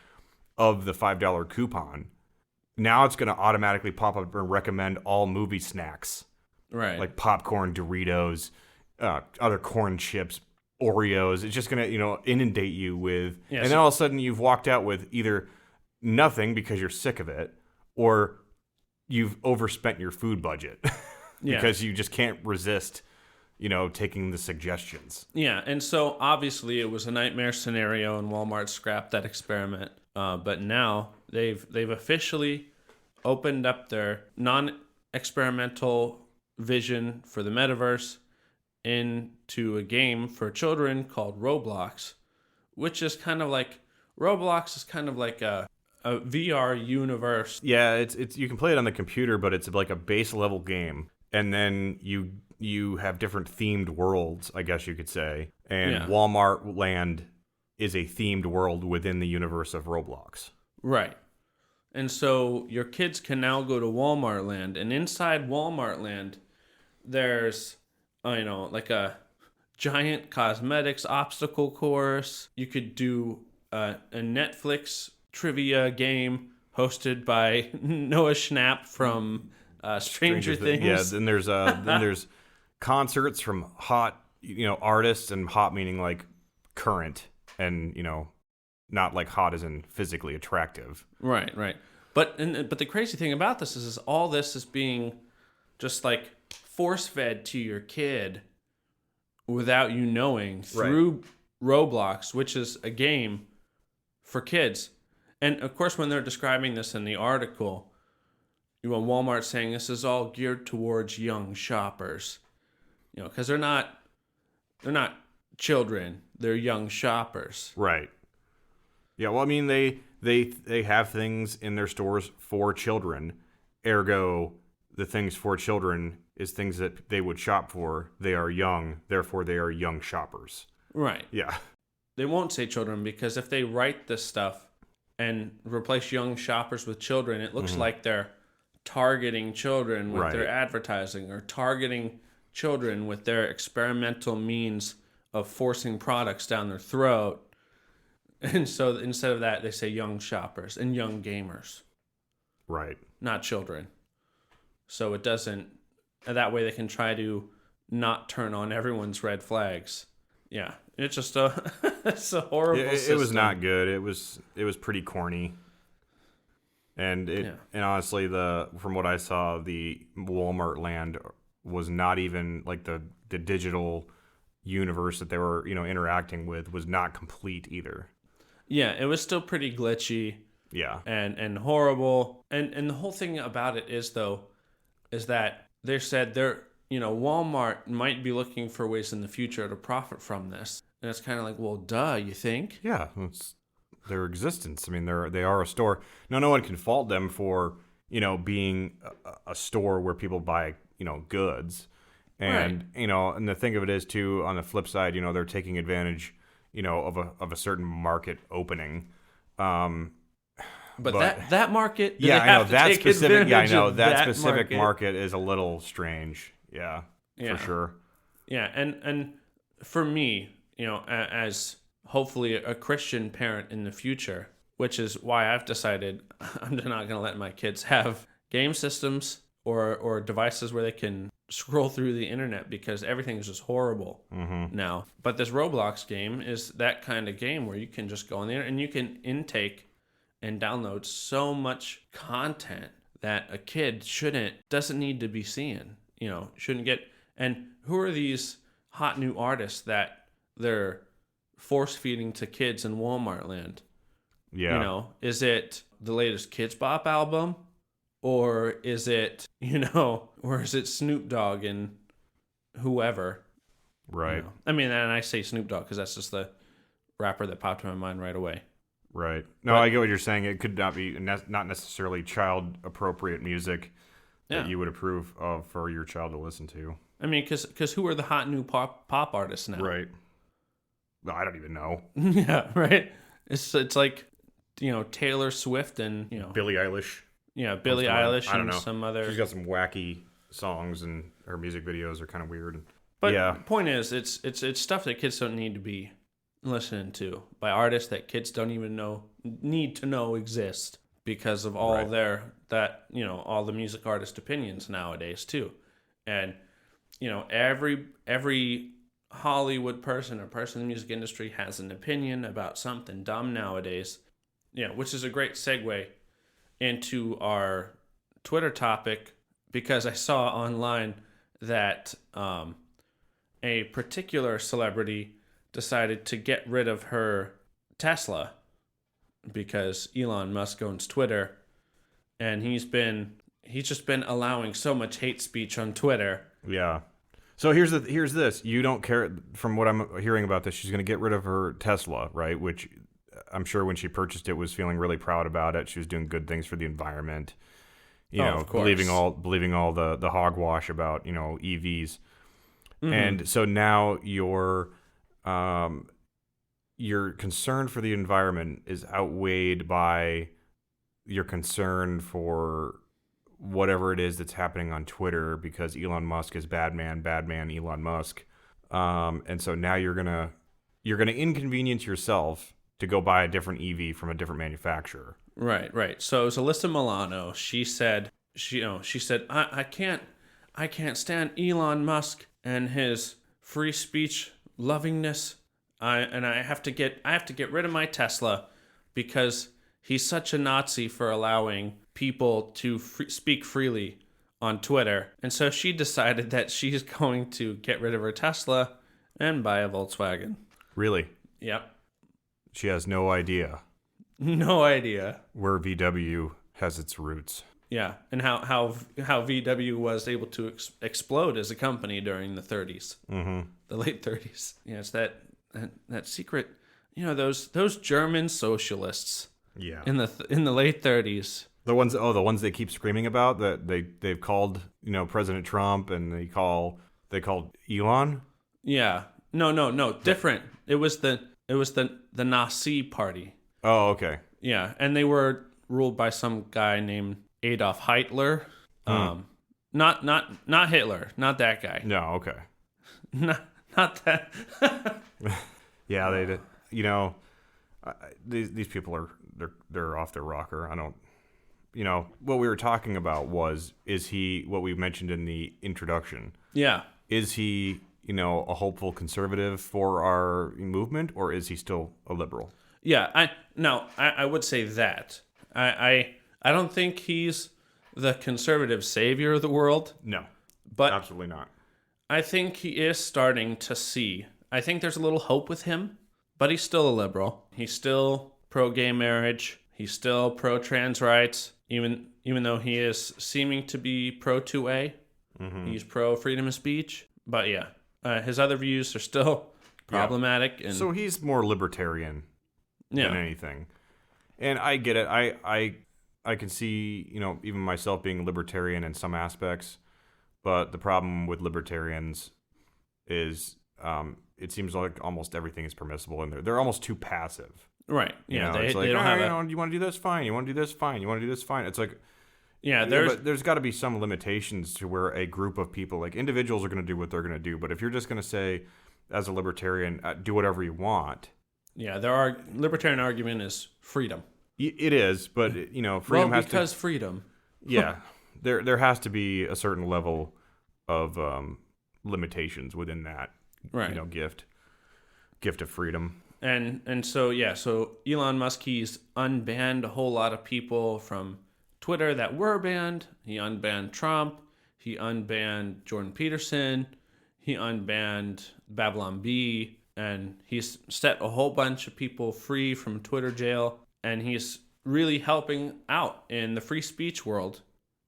Speaker 2: of the $5 coupon, now it's gonna automatically pop up and recommend all movie snacks,
Speaker 1: right?
Speaker 2: Like popcorn, Doritos, other corn chips, Oreos. It's just gonna inundate you with, and then all of a sudden you've walked out with either nothing because you're sick of it, or you've overspent your food budget. Because you just can't resist, taking the suggestions. Yeah,
Speaker 1: and so obviously it was a nightmare scenario, and Walmart scrapped that experiment. But now they've officially opened up their non-experimental vision for the metaverse into a game for children called Roblox, which is kind of like Roblox is kind of like a VR universe.
Speaker 2: Yeah, it's you can play it on the computer, but it's like a base level game. And then you have different themed worlds, I guess you could say. And Walmart Land is a themed world within the universe of Roblox.
Speaker 1: Right. And so your kids can now go to Walmart Land. And inside Walmart Land, there's, a giant cosmetics obstacle course. You could do a Netflix trivia game hosted by Noah Schnapp from Stranger Things.
Speaker 2: Yeah, then there's concerts from hot, artists, and hot meaning like current, and not like hot as in physically attractive.
Speaker 1: Right. But the crazy thing about this is all this is being just like force fed to your kid without you knowing through Roblox, which is a game for kids. And of course, when they're describing this in the article, Walmart's saying this is all geared towards young shoppers, because they're not children, they're young shoppers.
Speaker 2: Right. Yeah. Well, I mean, they have things in their stores for children. Ergo, the things for children is things that they would shop for. They are young, therefore they are young shoppers.
Speaker 1: Right.
Speaker 2: Yeah.
Speaker 1: They won't say children because if they write this stuff and replace young shoppers with children, it looks like they're targeting children with their advertising, or targeting children with their experimental means of forcing products down their throat. And so instead of that, they say young shoppers and young gamers.
Speaker 2: Right.
Speaker 1: Not children. So it doesn't, that way they can try to not turn on everyone's red flags. Yeah. It's just it's a horrible system.
Speaker 2: It was not good. It was pretty corny. And and honestly, from what I saw, the Walmart land was not even like the digital universe that they were, interacting with was not complete either.
Speaker 1: Yeah, it was still pretty glitchy.
Speaker 2: Yeah.
Speaker 1: And horrible. And the whole thing about it is that they said Walmart might be looking for ways in the future to profit from this. And it's kind of like, well, duh, you think?
Speaker 2: Yeah, it's their existence. I mean, they are a store. No one can fault them for, being a store where people buy, goods. And, and the thing of it is, too, on the flip side, they're taking advantage, of a certain market opening. But
Speaker 1: that market,
Speaker 2: yeah, I know that specific. Yeah, I know that specific
Speaker 1: market
Speaker 2: is a little strange. Yeah, for sure.
Speaker 1: Yeah, and for me, as hopefully a Christian parent in the future, which is why I've decided I'm not going to let my kids have game systems or devices where they can scroll through the internet, because everything's just horrible now. But this Roblox game is that kind of game where you can just go in there and you can intake and download so much content that a kid doesn't need to be seeing, shouldn't get. And who are these hot new artists that they're force feeding to kids in Walmart land?
Speaker 2: Yeah.
Speaker 1: Is it the latest Kids Bop album? Or is it, or is it Snoop Dogg and whoever?
Speaker 2: Right.
Speaker 1: I mean, and I say Snoop Dogg because that's just the rapper that popped in my mind right away.
Speaker 2: Right. No, I get what you're saying. It could not be not necessarily child appropriate music that you would approve of for your child to listen to.
Speaker 1: I mean, because who are the hot new pop artists now?
Speaker 2: Right. No, I don't even know.
Speaker 1: Yeah, right. It's like, Taylor Swift and
Speaker 2: Billie Eilish.
Speaker 1: Yeah, Billie Eilish
Speaker 2: I don't
Speaker 1: and
Speaker 2: know.
Speaker 1: some other.
Speaker 2: She's got some wacky songs, and her music videos are kind of weird.
Speaker 1: But the point is, it's stuff that kids don't need to be listening to by artists that kids don't even need to know exist, because of all all the music artist opinions nowadays too. And every Hollywood person or person in the music industry has an opinion about something dumb nowadays. Which is a great segue into our Twitter topic, because I saw online that a particular celebrity decided to get rid of her Tesla because Elon Musk owns Twitter, and he's just been allowing so much hate speech on Twitter.
Speaker 2: Yeah. So here's this. You don't care, from what I'm hearing about this, she's going to get rid of her Tesla, right? Which I'm sure when she purchased it was feeling really proud about it. She was doing good things for the environment. Believing all the hogwash about, EVs. Mm-hmm. And so now your concern for the environment is outweighed by your concern for whatever it is that's happening on Twitter, because Elon Musk is bad man Elon Musk. And so now you're gonna inconvenience yourself to go buy a different EV from a different manufacturer.
Speaker 1: Right. So it was Alyssa Milano. She said, I can't stand Elon Musk and his free speech lovingness. I have to get rid of my Tesla because he's such a Nazi for allowing people to speak freely on Twitter. And so she decided that she's going to get rid of her Tesla and buy a Volkswagen.
Speaker 2: Really?
Speaker 1: Yep.
Speaker 2: She has no idea.
Speaker 1: No idea.
Speaker 2: Where VW has its roots.
Speaker 1: Yeah, and how VW was able to explode as a company during the 30s.
Speaker 2: Mm-hmm.
Speaker 1: The late 30s. Yeah, it's that secret, those German socialists.
Speaker 2: Yeah.
Speaker 1: In the late 30s.
Speaker 2: The ones they keep screaming about that they've called, President Trump, and they called Elon?
Speaker 1: Yeah. No, different. It was the Nazi party.
Speaker 2: Oh, okay.
Speaker 1: Yeah, and they were ruled by some guy named Adolf Hitler. Not Hitler, not that guy.
Speaker 2: No, okay.
Speaker 1: Not that.
Speaker 2: Yeah, they did. These people are they're off their rocker. I don't. What we were talking about is he what we mentioned in the introduction?
Speaker 1: Yeah.
Speaker 2: Is he a hopeful conservative for our movement, or is he still a liberal?
Speaker 1: Yeah, I would say that. I don't think he's the conservative savior of the world.
Speaker 2: No,
Speaker 1: but
Speaker 2: absolutely not.
Speaker 1: I think he is starting to see. I think there's a little hope with him, but he's still a liberal. He's still pro-gay marriage. He's still pro-trans rights, even though he is seeming to be pro-2A. Mm-hmm. He's pro-freedom of speech. But yeah, his other views are still problematic.
Speaker 2: Yeah.
Speaker 1: And
Speaker 2: so he's more libertarian than anything. And I get it. I can see, even myself being libertarian in some aspects. But the problem with libertarians is it seems like almost everything is permissible in there. They're almost too passive.
Speaker 1: Right. Yeah.
Speaker 2: It's like,
Speaker 1: they don't have
Speaker 2: you want to do this? Fine. You want to do this? Fine. You want to do this? Fine. It's like,
Speaker 1: but
Speaker 2: there's got to be some limitations to where a group of people, like individuals, are going to do what they're going to do. But if you're just going to say, as a libertarian, do whatever you want.
Speaker 1: Yeah, libertarian argument is freedom.
Speaker 2: It is, but freedom has to.
Speaker 1: Because freedom.
Speaker 2: Yeah, there has to be a certain level of limitations within that.
Speaker 1: Right.
Speaker 2: Gift of freedom.
Speaker 1: And so Elon Musk, he's unbanned a whole lot of people from Twitter that were banned. He unbanned Trump. He unbanned Jordan Peterson. He unbanned Babylon Bee. And he's set a whole bunch of people free from Twitter jail. And he's really helping out in the free speech world,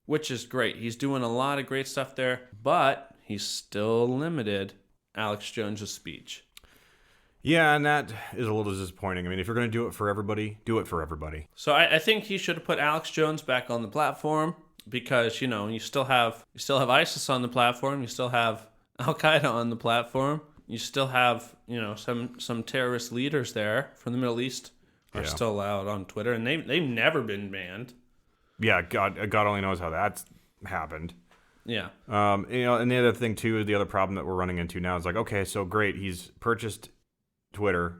Speaker 1: which is great. He's doing a lot of great stuff there, but he's still limited Alex Jones' speech.
Speaker 2: Yeah, and that is a little disappointing. I mean, if you're going to do it for everybody, do it for everybody.
Speaker 1: So I think he should have put Alex Jones back on the platform because, you still have ISIS on the platform. You still have Al-Qaeda on the platform. You still have, some terrorist leaders there from the Middle East are still allowed on Twitter, and they've never been banned.
Speaker 2: Yeah, God only knows how that's happened.
Speaker 1: Yeah.
Speaker 2: And the other thing too, the other problem that we're running into now is like, okay, so great, he's purchased Twitter.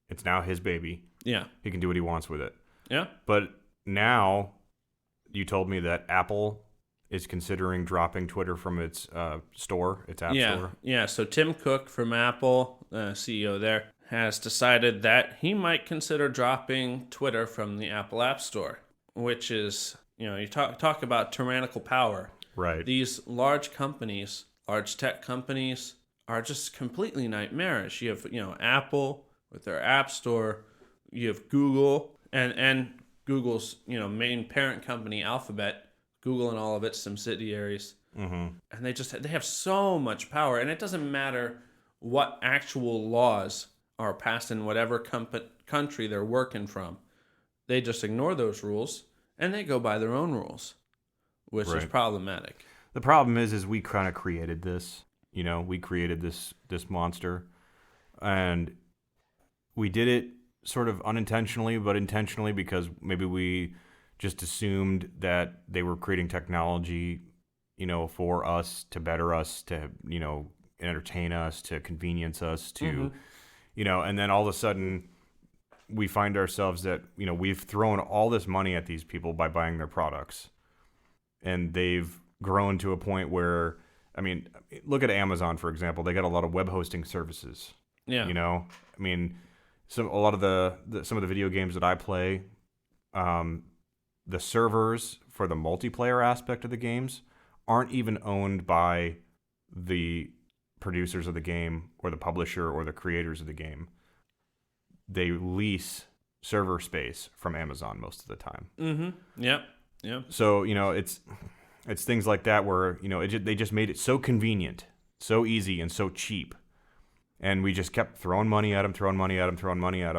Speaker 2: It's now his baby.
Speaker 1: Yeah.
Speaker 2: He can do what he wants with it.
Speaker 1: Yeah.
Speaker 2: But now you told me that Apple is considering dropping Twitter from its store, its app store.
Speaker 1: Yeah. So Tim Cook from Apple, CEO there, has decided that he might consider dropping Twitter from the Apple App Store, which is, you talk about tyrannical power.
Speaker 2: Right.
Speaker 1: These large companies, large tech companies, are just completely nightmarish. You have, Apple with their App Store. You have Google and Google's, main parent company, Alphabet, Google and all of its subsidiaries. Mm-hmm. And they have so much power. And it doesn't matter what actual laws are passed in whatever country they're working from. They just ignore those rules and they go by their own rules, which is problematic.
Speaker 2: The problem is we kind of created this. We created this monster, and we did it sort of unintentionally, but intentionally because maybe we just assumed that they were creating technology, for us, to better us, to, entertain us, to convenience us, to, and then all of a sudden we find ourselves that, we've thrown all this money at these people by buying their products, and they've grown to a point where, look at Amazon, for example. They got a lot of web hosting services.
Speaker 1: Yeah.
Speaker 2: Some of the video games that I play, the servers for the multiplayer aspect of the games aren't even owned by the producers of the game or the publisher or the creators of the game. They lease server space from Amazon most of the time.
Speaker 1: Mm-hmm. Yep.
Speaker 2: So, it's things like that where, they just made it so convenient, so easy, and so cheap. And we just kept throwing money at them,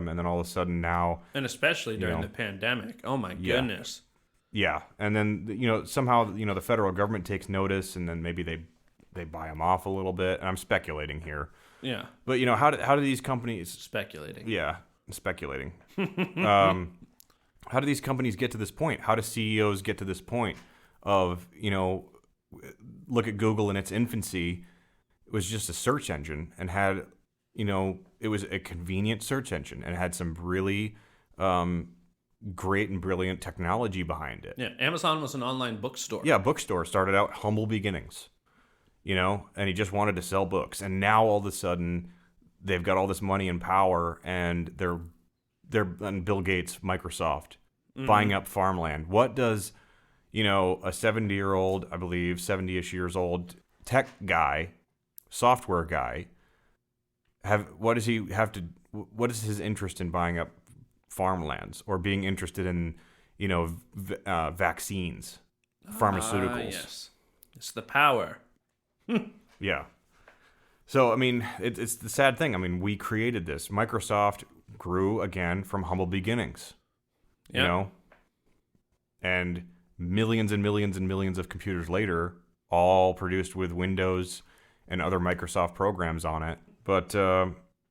Speaker 2: and then all of a sudden now... And
Speaker 1: especially during the pandemic. Oh, my goodness.
Speaker 2: Yeah. And then, somehow, the federal government takes notice, and then maybe they buy them off a little bit. And I'm speculating here.
Speaker 1: Yeah.
Speaker 2: But, how do these companies...
Speaker 1: Speculating.
Speaker 2: Yeah, speculating. How do these companies get to this point? How do CEOs get to this point of, look at Google in its infancy. It was just a search engine and had, it was a convenient search engine and had some really great and brilliant technology behind it.
Speaker 1: Yeah, Amazon was an online bookstore.
Speaker 2: Yeah, bookstore started out humble beginnings, and he just wanted to sell books. And now all of a sudden they've got all this money and power, and they're and Bill Gates, Microsoft, buying up farmland. What does, a 70-year-old, I believe, 70-ish years old tech guy, software guy, what does his interest in buying up farmlands or being interested in, vaccines, pharmaceuticals?
Speaker 1: Yes. It's the power.
Speaker 2: Yeah. So, it's the sad thing. We created this. Microsoft grew, again, from humble beginnings, and millions and millions and millions of computers later, all produced with Windows and other Microsoft programs on it. But,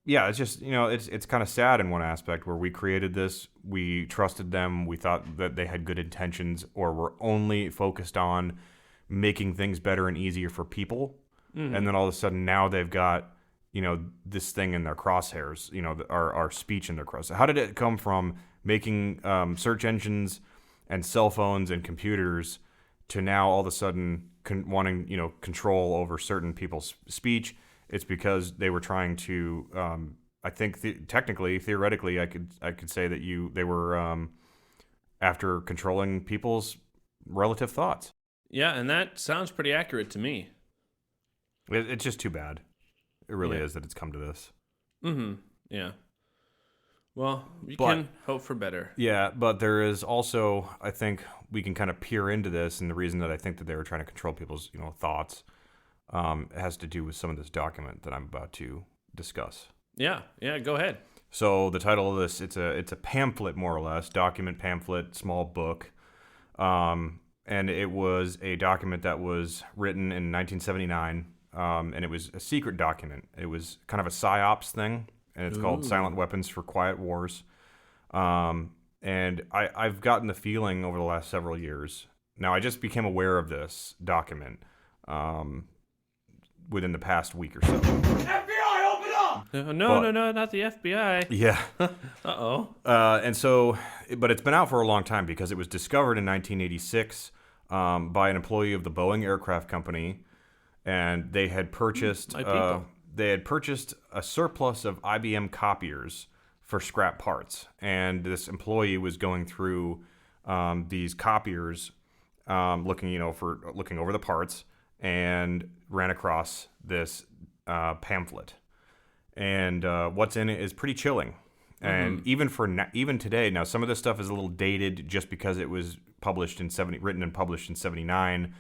Speaker 2: it's just, it's kind of sad in one aspect where we created this, we trusted them, we thought that they had good intentions, or were only focused on making things better and easier for people. Mm-hmm. And then all of a sudden now they've got, this thing in their crosshairs, our speech in their crosshairs. How did it come from making search engines and cell phones and computers to now all of a sudden wanting, control over certain people's speech? It's because they were trying to, I think theoretically, I could say that they were after controlling people's relative thoughts.
Speaker 1: Yeah, and that sounds pretty accurate to me.
Speaker 2: It's just too bad. It really is that it's come to this.
Speaker 1: Mm-hmm. Yeah. Well, we can hope for better.
Speaker 2: Yeah, but there is also, I think, we can kind of peer into this, and the reason that I think that they were trying to control people's, thoughts, has to do with some of this document that I'm about to discuss.
Speaker 1: Yeah, go ahead.
Speaker 2: So the title of this, it's a pamphlet, more or less, document, pamphlet, small book, and it was a document that was written in 1979. And it was a secret document. It was kind of a PSYOPs thing, and it's called Silent Weapons for Quiet Wars. And I've gotten the feeling over the last several years. Now, I just became aware of this document within the past week or so.
Speaker 1: FBI, open up! No, not the FBI.
Speaker 2: Yeah.
Speaker 1: Uh-oh.
Speaker 2: And so, but it's been out for a long time because it was discovered in 1986 by an employee of the Boeing Aircraft Company. And they had purchased a surplus of IBM copiers for scrap parts, and this employee was going through these copiers, looking over the parts, and ran across this pamphlet. And what's in it is pretty chilling. And even today, now some of this stuff is a little dated just because it was written and published in 79.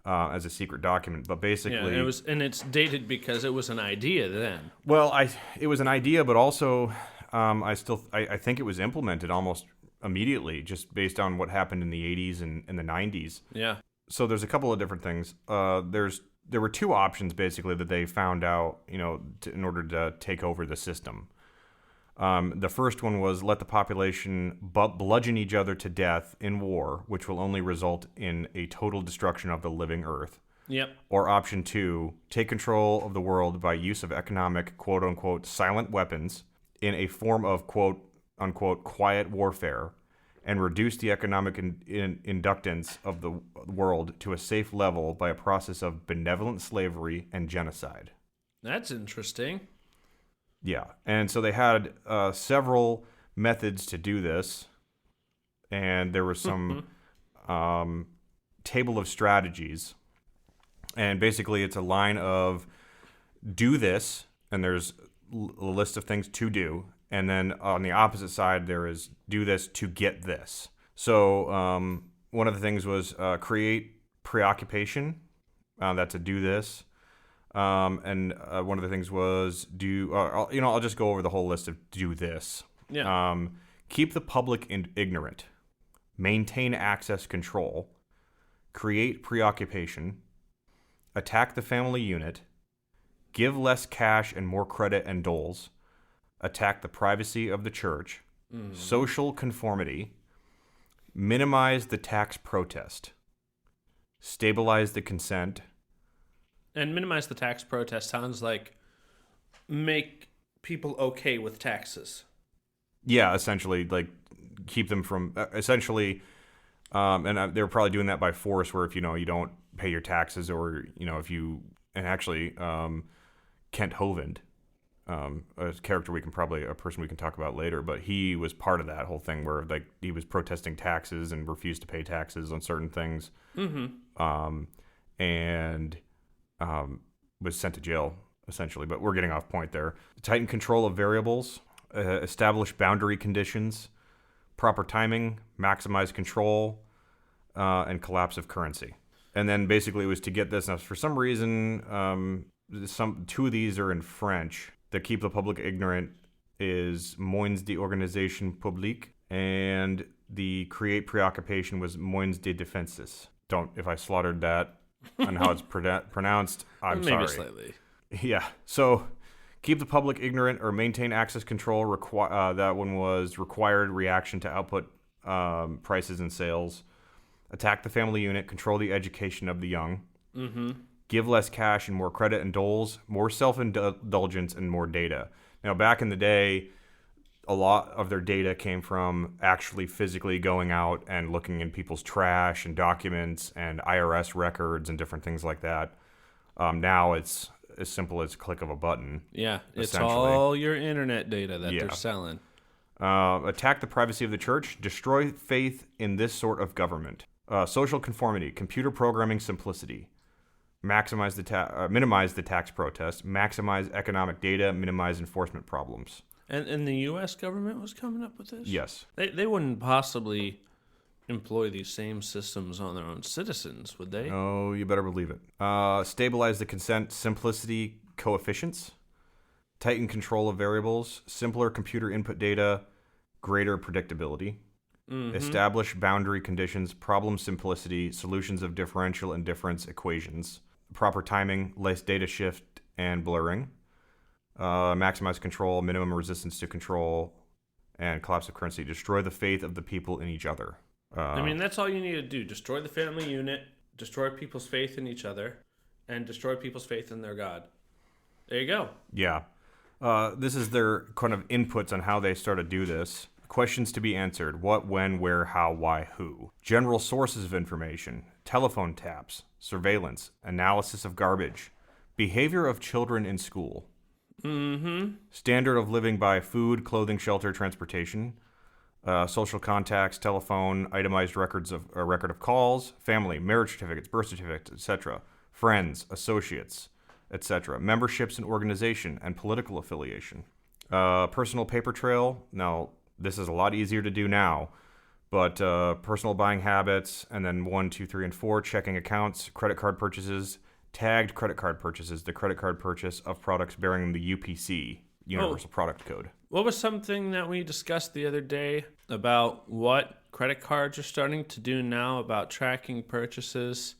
Speaker 2: As a secret document, but basically,
Speaker 1: and it's dated because it was an idea then.
Speaker 2: Well, it was an idea, but also, I think it was implemented almost immediately, just based on what happened in the 80s and in the 90s.
Speaker 1: Yeah.
Speaker 2: So there's a couple of different things. There were two options basically that they found out, in order to take over the system. The first one was let the population bludgeon each other to death in war, which will only result in a total destruction of the living earth.
Speaker 1: Yep.
Speaker 2: Or option two, take control of the world by use of economic, quote-unquote, silent weapons in a form of, quote, unquote, quiet warfare and reduce the economic inductance of the world to a safe level by a process of benevolent slavery and genocide.
Speaker 1: That's interesting.
Speaker 2: Yeah, and so they had several methods to do this, and there was some table of strategies, and basically it's a line of do this, and there's a list of things to do, and then on the opposite side there is do this to get this. So one of the things was create preoccupation. That's a do this. And one of the things was I'll just go over the whole list of do this.
Speaker 1: Yeah.
Speaker 2: Keep the public ignorant, maintain access control, create preoccupation, attack the family unit, give less cash and more credit and doles, attack the privacy of the church, social conformity, minimize the tax protest, stabilize the consent.
Speaker 1: And minimize the tax protest sounds like make people okay with taxes.
Speaker 2: Yeah, essentially, like keep them from and they were probably doing that by force, where if you don't pay your taxes, or if you Kent Hovind, a character a person we can talk about later, but he was part of that whole thing where like he was protesting taxes and refused to pay taxes on certain things, and was sent to jail essentially. But we're getting off point there. Tighten control of variables, establish boundary conditions, proper timing, maximize control, and collapse of currency. And then basically it was to get this. Now, for some reason, two of these are in French. The keep the public ignorant is Moyens d'organisation publique, and the create preoccupation was Moyens de défenses. If I slaughtered that on how it's pronounced, I'm sorry.
Speaker 1: Maybe slightly.
Speaker 2: Yeah. So keep the public ignorant or maintain access control. That one was required reaction to output prices and sales. Attack the family unit. Control the education of the young. Give less cash and more credit and doles. More self-indulgence and more data. Now, back in the day, a lot of their data came from actually physically going out and looking in people's trash and documents and IRS records and different things like that. Now it's as simple as a click of a button.
Speaker 1: Yeah, it's all your internet data that they're selling.
Speaker 2: Attack the privacy of the church. Destroy faith in this sort of government. Social conformity. Computer programming simplicity. Minimize the tax protest. Maximize economic data. Minimize enforcement problems.
Speaker 1: And the U.S. government was coming up with this?
Speaker 2: Yes.
Speaker 1: They wouldn't possibly employ these same systems on their own citizens, would they?
Speaker 2: Oh, you better believe it. Stabilize the consent simplicity coefficients. Tighten control of variables. Simpler computer input data. Greater predictability. Establish boundary conditions. Problem simplicity. Solutions of differential and difference equations. Proper timing. Less data shift and blurring. Maximize control, minimum resistance to control, and collapse of currency. Destroy the faith of the people in each other.
Speaker 1: That's all you need to do. Destroy the family unit, destroy people's faith in each other, and destroy people's faith in their God. There you go.
Speaker 2: Yeah. This is their kind of inputs on how they start to do this. Questions to be answered. What, when, where, how, why, who. General sources of information. Telephone taps. Surveillance. Analysis of garbage. Behavior of children in school. Standard of living by food, clothing, shelter, transportation, social contacts, telephone, itemized record of calls, family, marriage certificates, birth certificates, etc., friends, associates, etc., memberships in organization and political affiliation, personal paper trail. Now, this is a lot easier to do now, but personal buying habits, and then 1, 2, 3, and 4, checking accounts, credit card purchases. Tagged credit card purchases, the credit card purchase of products bearing the UPC, Universal Product Code.
Speaker 1: What was something that we discussed the other day about what credit cards are starting to do now about tracking purchases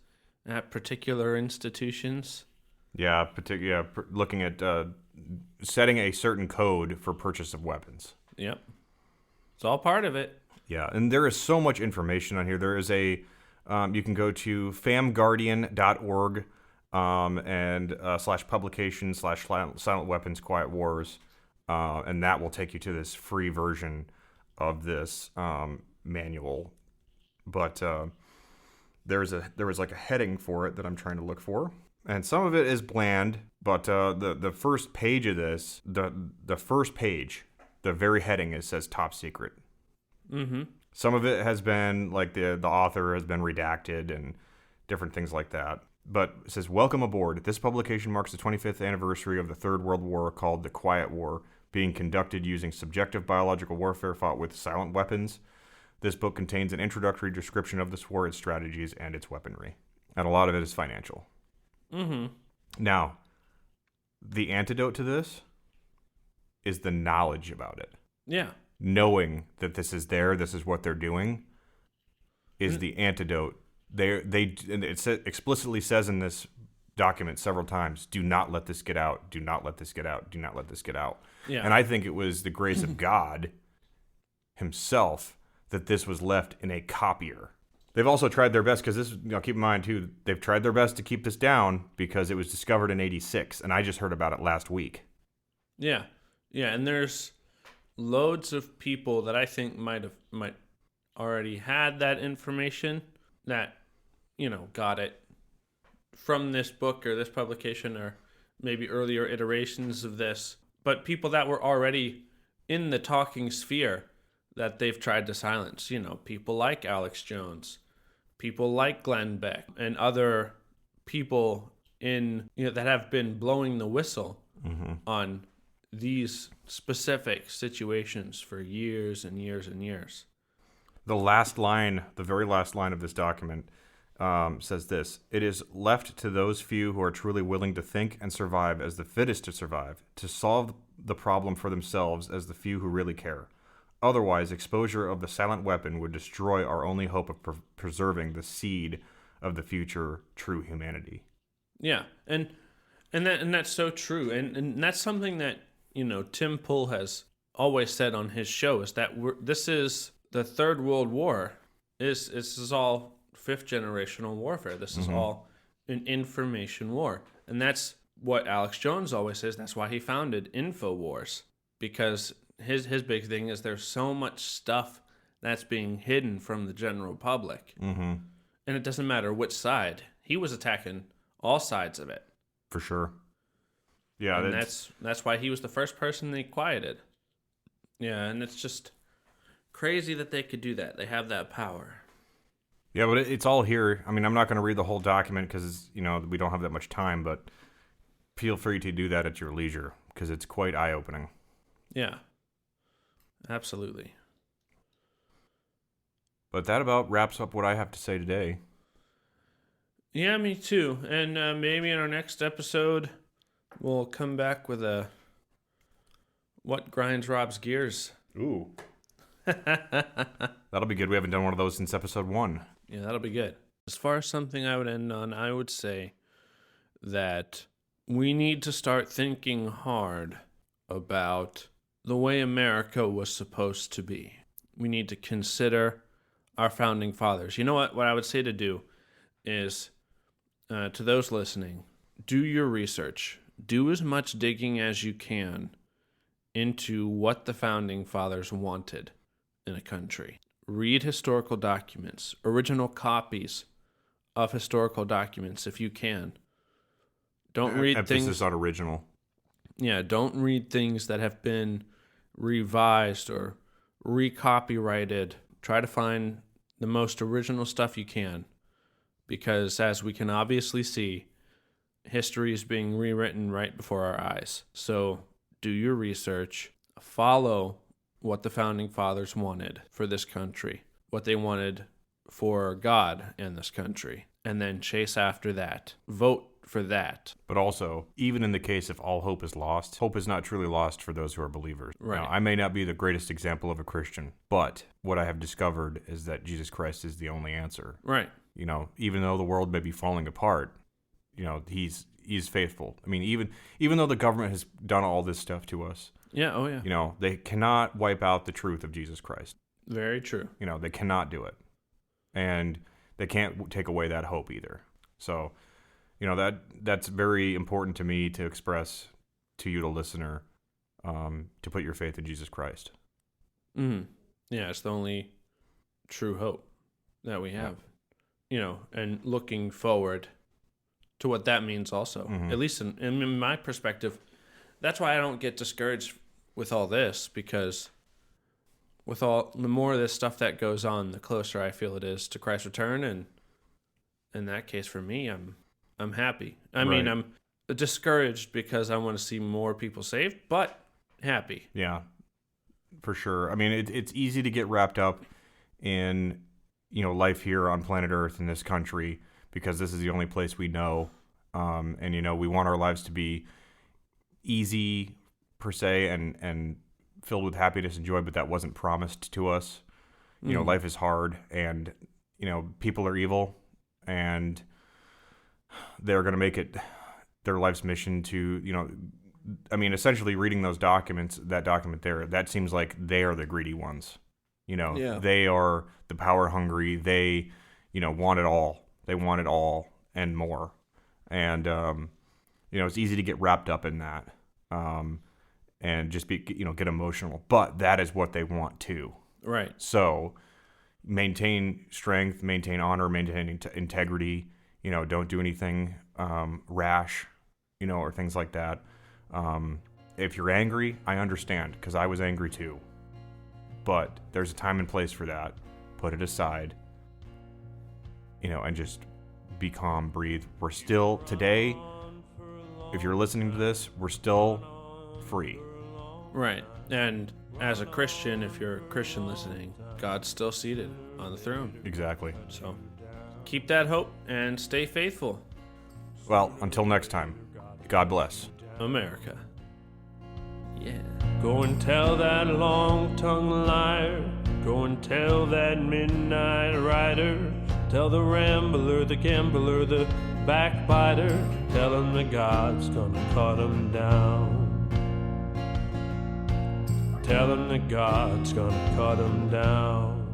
Speaker 1: at particular institutions?
Speaker 2: Yeah, looking at setting a certain code for purchase of weapons.
Speaker 1: Yep. It's all part of it.
Speaker 2: Yeah, and there is so much information on here. There is you can go to famguardian.org. And /publication/silent weapons quiet wars, and that will take you to this free version of this manual, but there was like a heading for it that I'm trying to look for, and some of it is bland. But the first page of this, the first page, the very heading says top secret.
Speaker 1: Mm-hmm.
Speaker 2: Some of it has been like the author has been redacted and different things like that. But it says, "Welcome aboard. This publication marks the 25th anniversary of the Third World War, called the Quiet War, being conducted using subjective biological warfare fought with silent weapons. This book contains an introductory description of this war, its strategies, and its weaponry." And a lot of it is financial.
Speaker 1: Mm-hmm.
Speaker 2: Now, the antidote to this is the knowledge about it.
Speaker 1: Yeah.
Speaker 2: Knowing that this is there, this is what they're doing, is the antidote. It explicitly says in this document several times, do not let this get out, do not let this get out, do not let this get out.
Speaker 1: Yeah.
Speaker 2: And I think it was the grace of God himself that this was left in a copier. They've also tried their best, because this, keep in mind too, they've tried their best to keep this down because it was discovered in 86, and I just heard about it last week.
Speaker 1: Yeah. Yeah, and there's loads of people that I think might already had that information that, got it from this book or this publication or maybe earlier iterations of this, but people that were already in the talking sphere that they've tried to silence, people like Alex Jones, people like Glenn Beck, and other people that have been blowing the whistle on these specific situations for years and years and years.
Speaker 2: The very last line of this document says this: "It is left to those few who are truly willing to think and survive as the fittest to survive, to solve the problem for themselves as the few who really care. Otherwise, exposure of the silent weapon would destroy our only hope of preserving the seed of the future true humanity."
Speaker 1: Yeah, and that's so true, and that's something that Tim Pool has always said on his show, is that this is the Third World War. This is all fifth generational warfare. This is all an information war, and that's what Alex Jones always says. That's why he founded InfoWars, because his big thing is there's so much stuff that's being hidden from the general public, and it doesn't matter which side. He was attacking all sides of it,
Speaker 2: for sure. Yeah,
Speaker 1: and that's why he was the first person they quieted. Yeah, and it's just crazy that they could do that. They have that power.
Speaker 2: Yeah, but it's all here. I mean, I'm not going to read the whole document because we don't have that much time, but feel free to do that at your leisure because it's quite eye-opening.
Speaker 1: Yeah, absolutely.
Speaker 2: But that about wraps up what I have to say today.
Speaker 1: Yeah, me too. And maybe in our next episode, we'll come back with what grinds Rob's gears.
Speaker 2: Ooh. That'll be good. We haven't done one of those since episode 1.
Speaker 1: Yeah, that'll be good. As far as something I would end on, I would say that we need to start thinking hard about the way America was supposed to be. We need to consider our founding fathers. You know what? What I would say to do is, to those listening, do your research. Do as much digging as you can into what the founding fathers wanted in a country. Read historical documents, original copies of historical documents if you can. Don't read things...
Speaker 2: Emphasis on original.
Speaker 1: Yeah, don't read things that have been revised or recopyrighted. Try to find the most original stuff you can, because as we can obviously see, history is being rewritten right before our eyes. So do your research, follow what the founding fathers wanted for this country, what they wanted for God and this country, and then chase after that. Vote for that.
Speaker 2: But also, even in the case if all hope is lost, hope is not truly lost for those who are believers.
Speaker 1: Right.
Speaker 2: Now, I may not be the greatest example of a Christian, but what I have discovered is that Jesus Christ is the only answer.
Speaker 1: Right.
Speaker 2: Even though the world may be falling apart, he's faithful. I mean, even though the government has done all this stuff to us,
Speaker 1: yeah, oh yeah,
Speaker 2: they cannot wipe out the truth of Jesus Christ.
Speaker 1: Very true.
Speaker 2: They cannot do it, and they can't take away that hope either. So, that's very important to me to express to you, the listener, to put your faith in Jesus Christ.
Speaker 1: Mm-hmm. Yeah, it's the only true hope that we have, and looking forward to what that means also, at least in my perspective. That's why I don't get discouraged with all this, because with all the more of this stuff that goes on, the closer I feel it is to Christ's return. And in that case, for me, I'm happy. I mean, I'm discouraged because I want to see more people saved, but happy.
Speaker 2: Yeah, for sure. I mean, it's easy to get wrapped up in, life here on planet Earth in this country, because this is the only place we know. And, we want our lives to be easy per se and filled with happiness and joy, but that wasn't promised to us. Life is hard, and, people are evil, and they're going to make it their life's mission to, essentially reading those documents, that document there, that seems like they are the greedy ones. They are the power hungry. They, want it all. They want it all and more. And, it's easy to get wrapped up in that. And just be, get emotional, but that is what they want too.
Speaker 1: Right.
Speaker 2: So maintain strength, maintain honor, maintain integrity, don't do anything, rash, or things like that. If you're angry, I understand, because I was angry too, but there's a time and place for that. Put it aside, and just be calm, breathe. We're still today, if you're listening to this, we're still free.
Speaker 1: Right. And as a Christian, if you're a Christian listening, God's still seated on the throne.
Speaker 2: Exactly.
Speaker 1: So keep that hope and stay faithful.
Speaker 2: Well, until next time, God bless
Speaker 1: America. Yeah.
Speaker 3: Go and tell that long-tongued liar. Go and tell that midnight rider. Tell the rambler, the gambler, the backbiter. Tell him that God's gonna cut him down. Tell him that God's gonna cut him down.